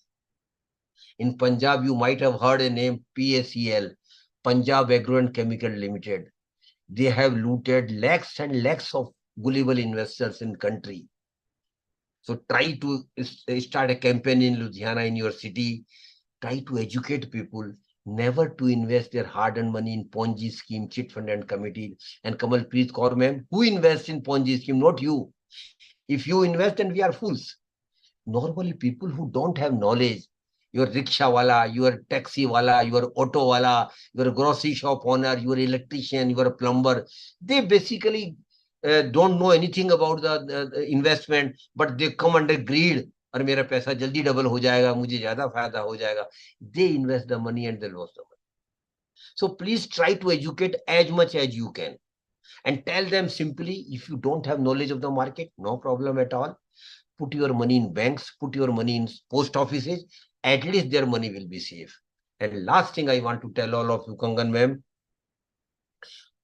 In Punjab, you might have heard a name, PACL, Punjab Agro and Chemical Limited. They have looted lakhs and lakhs of gullible investors in country. So try to start a campaign in Ludhiana, in your city. Try to educate people never to invest their hard-earned money in Ponzi scheme, chit fund and committee. And Kamalpreet Kaur ma'am, who invests in Ponzi scheme? Not you. If you invest, then we are fools. Normally, people who don't have knowledge, your rickshaw wala, your taxi wala, your auto wala, your grocery shop owner, your electrician, your plumber, they basically don't know anything about the investment, but they come under greed. और मेरा पैसा जल्दी double हो जाएगा, मुझे ज्यादा फायदा हो जाएगा. They invest the money and they lose the money. So please try to educate as much as you can. And tell them simply, if you don't have knowledge of the market, no problem at all. Put your money in banks, put your money in post offices, at least their money will be safe. And last thing I want to tell all of you, Kangan ma'am,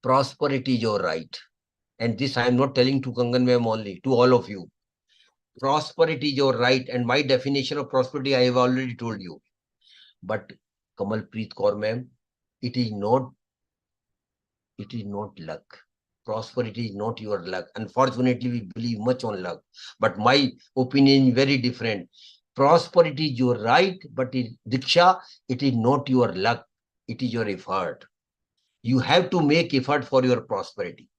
prosperity is your right. And this I am not telling to Kangan ma'am only, to all of you. Prosperity is your right. And my definition of prosperity, I have already told you. But Kamalpreet Kaur ma'am, it is not luck. Prosperity is not your luck. Unfortunately, we believe much on luck. But my opinion is very different. Prosperity is your right, but Diksha, it is not your luck. It is your effort. You have to make effort for your prosperity.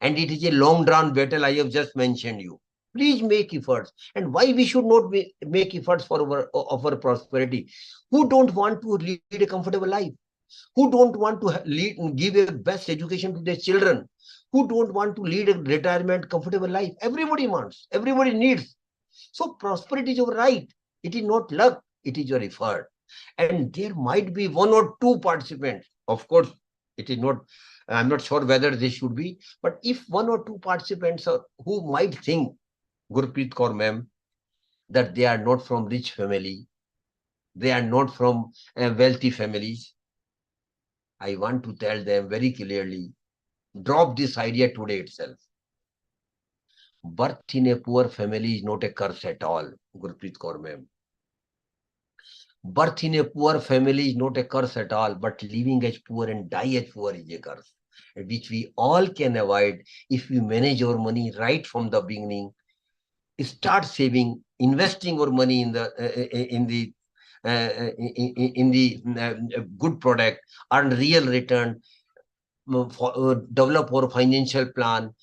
And it is a long-drawn battle I have just mentioned you. Please make efforts. And why we should not make efforts for our prosperity? Who don't want to lead a comfortable life? Who don't want to give a best education to their children? Who don't want to lead a retirement comfortable life? Everybody wants, everybody needs. So prosperity is your right. It is not luck, it is your effort. And there might be one or two participants. Of course, it is not, I'm not sure whether they should be, but if one or two participants who might think, Gurpreet Kaur ma'am, that they are not from rich family, they are not from wealthy families, I want to tell them very clearly, drop this idea today itself. Birth in a poor family is not a curse at all, Gurpreet Kaur ma'am. Birth in a poor family is not a curse at all, but living as poor and die as poor is a curse, which we all can avoid if we manage our money right from the beginning. Start saving, investing our money in the good product, earn real return, develop our financial plan,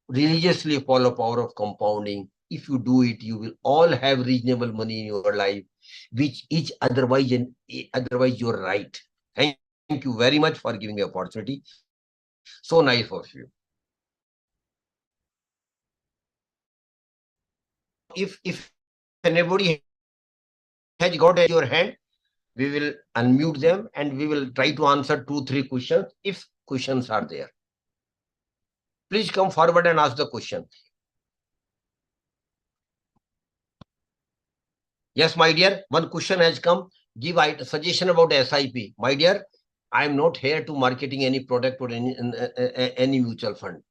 religiously follow power of compounding. If you do it, you will all have reasonable money in your life, which is otherwise you're right. Thank you very much for giving me opportunity. So nice of you. If anybody has got your hand, we will unmute them and we will try to answer 2-3 questions if questions are there. Please come forward and ask the question. Yes, my dear, one question has come. Give a suggestion about SIP. My dear, I am not here to marketing any product or any mutual fund.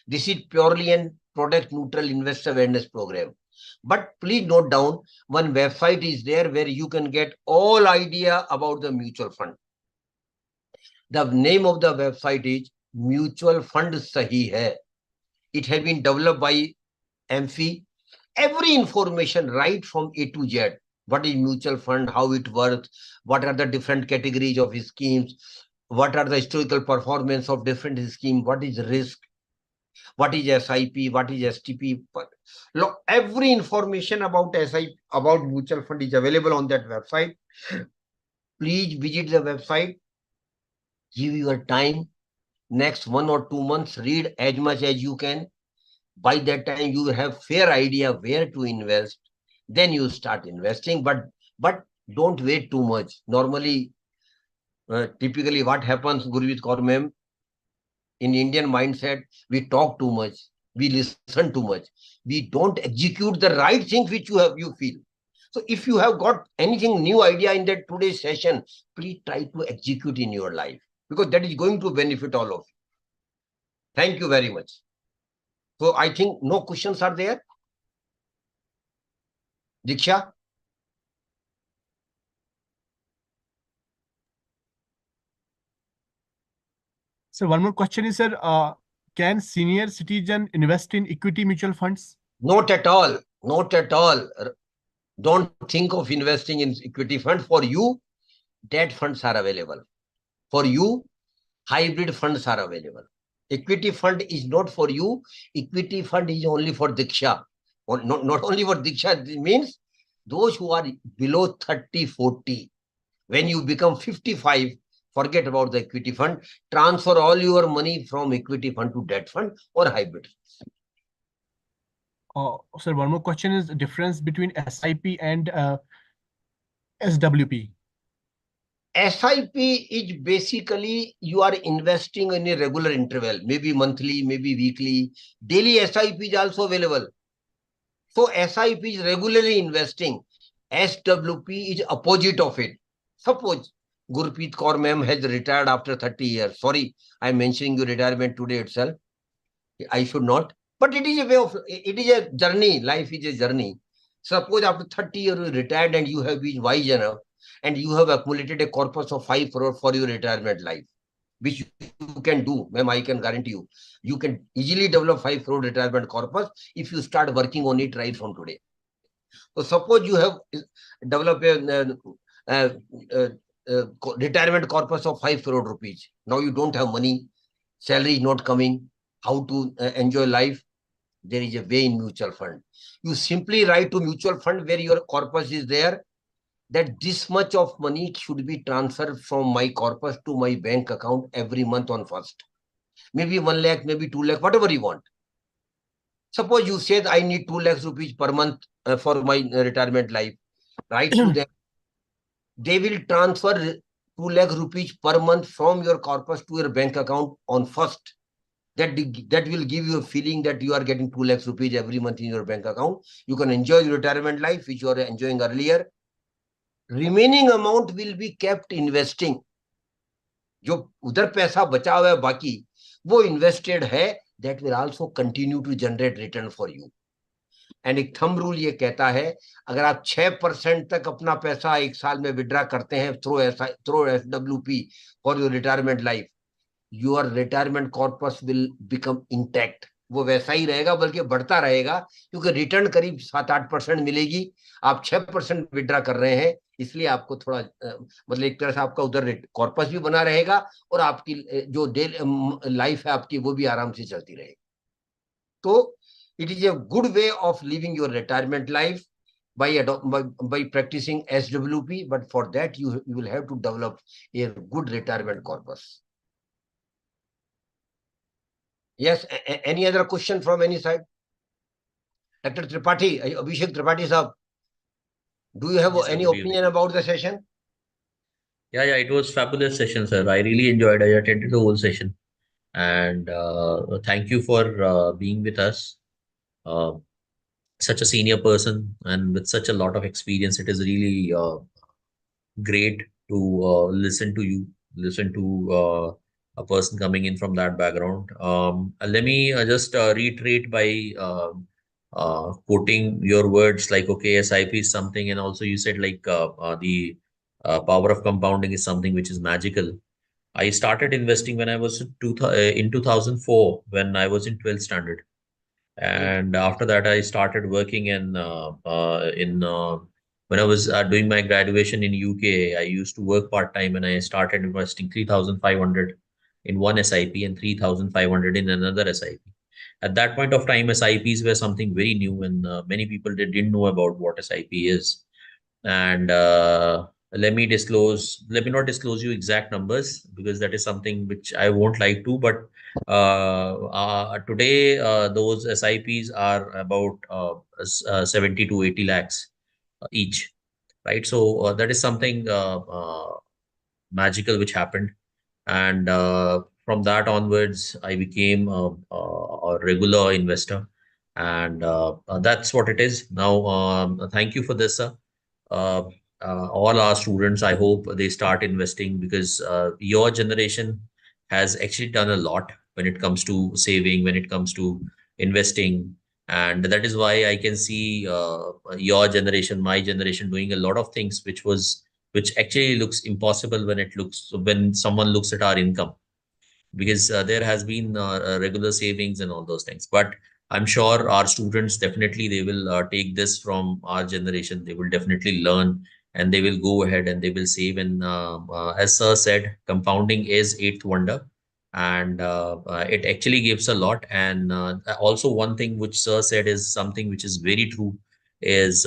This is purely an product neutral investor awareness program. But please note down, one website is there where you can get all idea about the mutual fund. The name of the website is Mutual Fund Sahi Hai. It has been developed by AMFI. Every information right from A to Z. What is mutual fund, how it works, what are the different categories of schemes, what are the historical performance of different schemes, what is risk, what is SIP, what is STP. Look, every information about SIP, about mutual fund is available on that website. Please visit the website, give your time, next 1 or 2 months, read as much as you can. By that time, you have fair idea where to invest. Then you start investing, but don't wait too much. Normally, typically what happens, Gurveet Kaur ma'am, in Indian mindset, we talk too much, we listen too much, we don't execute the right things which you feel. So if you have got anything new idea in that today's session, please try to execute in your life, because that is going to benefit all of you. Thank you very much. So I think no questions are there. Diksha? So one more question is, sir, can senior citizen invest in equity mutual funds? Not at all. Not at all. Don't think of investing in equity fund. For you, debt funds are available. For you, hybrid funds are available. Equity fund is not for you. Equity fund is only for Diksha. Not only for Diksha, it means those who are below 30, 40. When you become 55, forget about the equity fund. Transfer all your money from equity fund to debt fund or hybrid. Sir, one more question is the difference between SIP and SWP. SIP is basically you are investing in a regular interval, maybe monthly, maybe weekly. Daily SIP is also available. So SIP is regularly investing. SWP is opposite of it. Suppose Gurpreet Kaur ma'am has retired after 30 years. Sorry, I'm mentioning your retirement today itself. I should not. But it is a way of, it is a journey. Life is a journey. Suppose after 30 years you retired and you have been wise enough and you have accumulated a corpus of 5 crore for your retirement life, which you can do, ma'am, I can guarantee you. You can easily develop 5 crore retirement corpus if you start working on it right from today. So suppose you have developed a retirement corpus of 5 crore rupees. Now you don't have money, salary is not coming, how to enjoy life? There is a way in mutual fund. You simply write to mutual fund where your corpus is there, that this much of money should be transferred from my corpus to my bank account every month on 1st. Maybe 1 lakh, maybe 2 lakh, whatever you want. Suppose you said I need 2 lakhs rupees per month for my retirement life. Write to them. They will transfer 2 lakh rupees per month from your corpus to your bank account on 1st. That will give you a feeling that you are getting 2 lakhs rupees every month in your bank account. You can enjoy your retirement life, which you are enjoying earlier. Remaining amount will be kept investing. जो उधर पैसा बचा हुआ है बाकी वो invested है, that will also continue to generate return for you. And एक थंब रूल ये कहता है, अगर आप 6% तक अपना पैसा एक साल में विड्रा करते हैं through SWP for your retirement life, your retirement corpus will become intact. वो वैसा ही रहेगा बल्कि बढ़ता रहेगा, क्योंकि रिटर्न करीब 7-8% मिलेगी. आप 6% विड्रा कर रहे हैं, इसलिए आपको थोड़ा मतलब एक तरह से आपका उधर कॉर्पस भी बना रहेगा और आपकी जो डेली लाइफ है आपकी वो भी आराम से चलती रहेगी. तो it is a good way of living your retirement life by practicing SWP, but for that you will have to develop a good retirement corpus. Yes, any other question from any side? Dr. Tripathi, Abhishek Tripathi sahab, do you have Yes, sir, any good opinion evening. about the session? Yeah, it was fabulous session, sir. I really enjoyed. I attended the whole session. And thank you for being with us. Uh, Such a senior person and with such a lot of experience, it is really great to listen to you, listen to a person coming in from that background. Let me just reiterate by quoting your words like, okay, SIP is something, and also you said like the power of compounding is something which is magical. I started investing when I was in 2004, when I was in 12th standard. Great. And after that, I started working when I was doing my graduation in UK. I used to work part time, and I started investing 3,500 in one SIP and 3,500 in another SIP. At that point of time, SIPs were something very new, and many people didn't know about what SIP is. And let me not disclose you exact numbers, because that is something which I won't like to. But today, those SIPs are about 70 to 80 lakhs each, right? So that is something magical which happened. And from that onwards, I became a regular investor. And that's what it is now. Thank you for this, sir. uh, all our students, I hope they start investing, because your generation has actually done a lot when it comes to saving, when it comes to investing. And that is why I can see your generation, my generation doing a lot of things which actually looks impossible when someone looks at our income, because there has been regular savings and all those things. But I'm sure our students, definitely they will take this from our generation. They will definitely learn, and they will go ahead and they will save. And as sir said, compounding is eighth wonder, and it actually gives a lot. And also one thing which sir said is something which is very true, is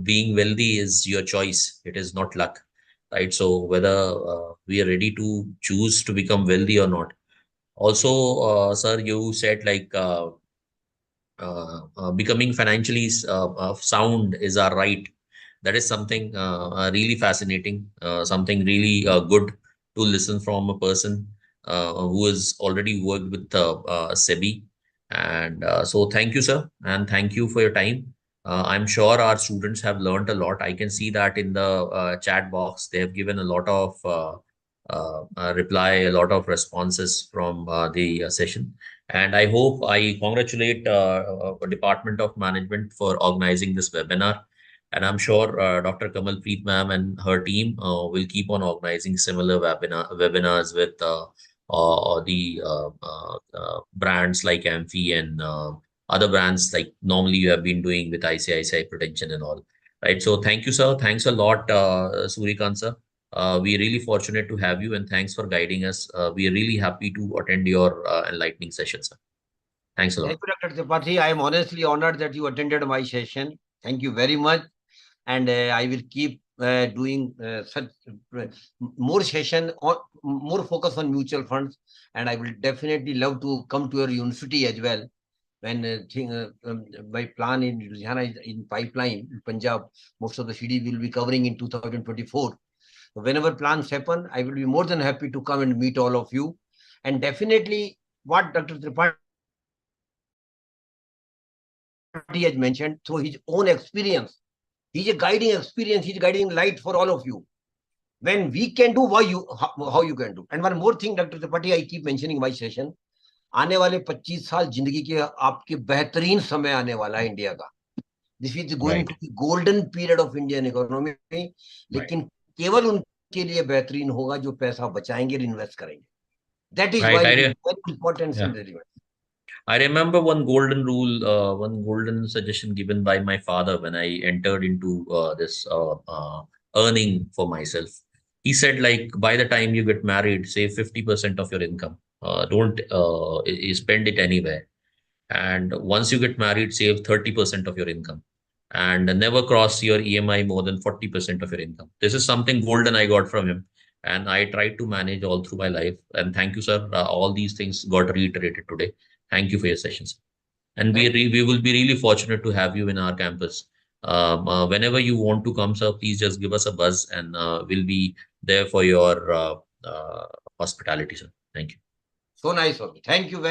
being wealthy is your choice. It is not luck, right? So whether we are ready to choose to become wealthy or not. Also, sir, you said like becoming financially sound is our right. That is something really fascinating, something really good to listen from a person who has already worked with SEBI. And so thank you, sir, and thank you for your time. I'm sure our students have learned a lot. I can see that in the chat box. They have given a lot of reply, a lot of responses from the session. And I hope I congratulate Department of Management for organizing this webinar. And I'm sure Dr. Kamal Preet ma'am and her team will keep on organizing similar webinars with the brands like AMFI and other brands like normally you have been doing with ICICI Prudential and all. Right. So thank you, sir. Thanks a lot, Surikant sir. We are really fortunate to have you, and thanks for guiding us. We are really happy to attend your enlightening session, sir. Thanks a lot. Thank you, Dr. Tripathi. I am honestly honored that you attended my session. Thank you very much. And I will keep doing such more session or more focus on mutual funds. And I will definitely love to come to your university as well. When my plan in Ludhiana is in pipeline in Punjab, most of the city will be covering in 2024. So whenever plans happen, I will be more than happy to come and meet all of you. And definitely what Dr. Tripathi has mentioned through his own experience, he's a guiding experience, he's guiding light for all of you. When we can do, how you can do. And one more thing, Dr. Tripathi, I keep mentioning in my session, आने वाले 25 साल जिंदगी के आपके बेहतरीन समय आने वाला है इंडिया का. This is going to be golden period of Indian economy. लेकिन केवल उनके लिए बेहतरीन होगा जो पैसा बचाएंगे और इन्वेस्ट करेंगे. That is why it is very important and relevant. I remember one golden rule, one golden suggestion given by my father when I entered into this earning for myself. He said, like, by the time you get married, save 50% of your income. Don't spend it anywhere. And once you get married, save 30% of your income. And never cross your EMI more than 40% of your income. This is something golden I got from him. And I tried to manage all through my life. And thank you, sir. All these things got reiterated today. Thank you for your sessions. And we will be really fortunate to have you in our campus. Whenever you want to come, sir, please just give us a buzz, and we'll be there for your hospitality, sir. Thank you. So nice of you. Thank you very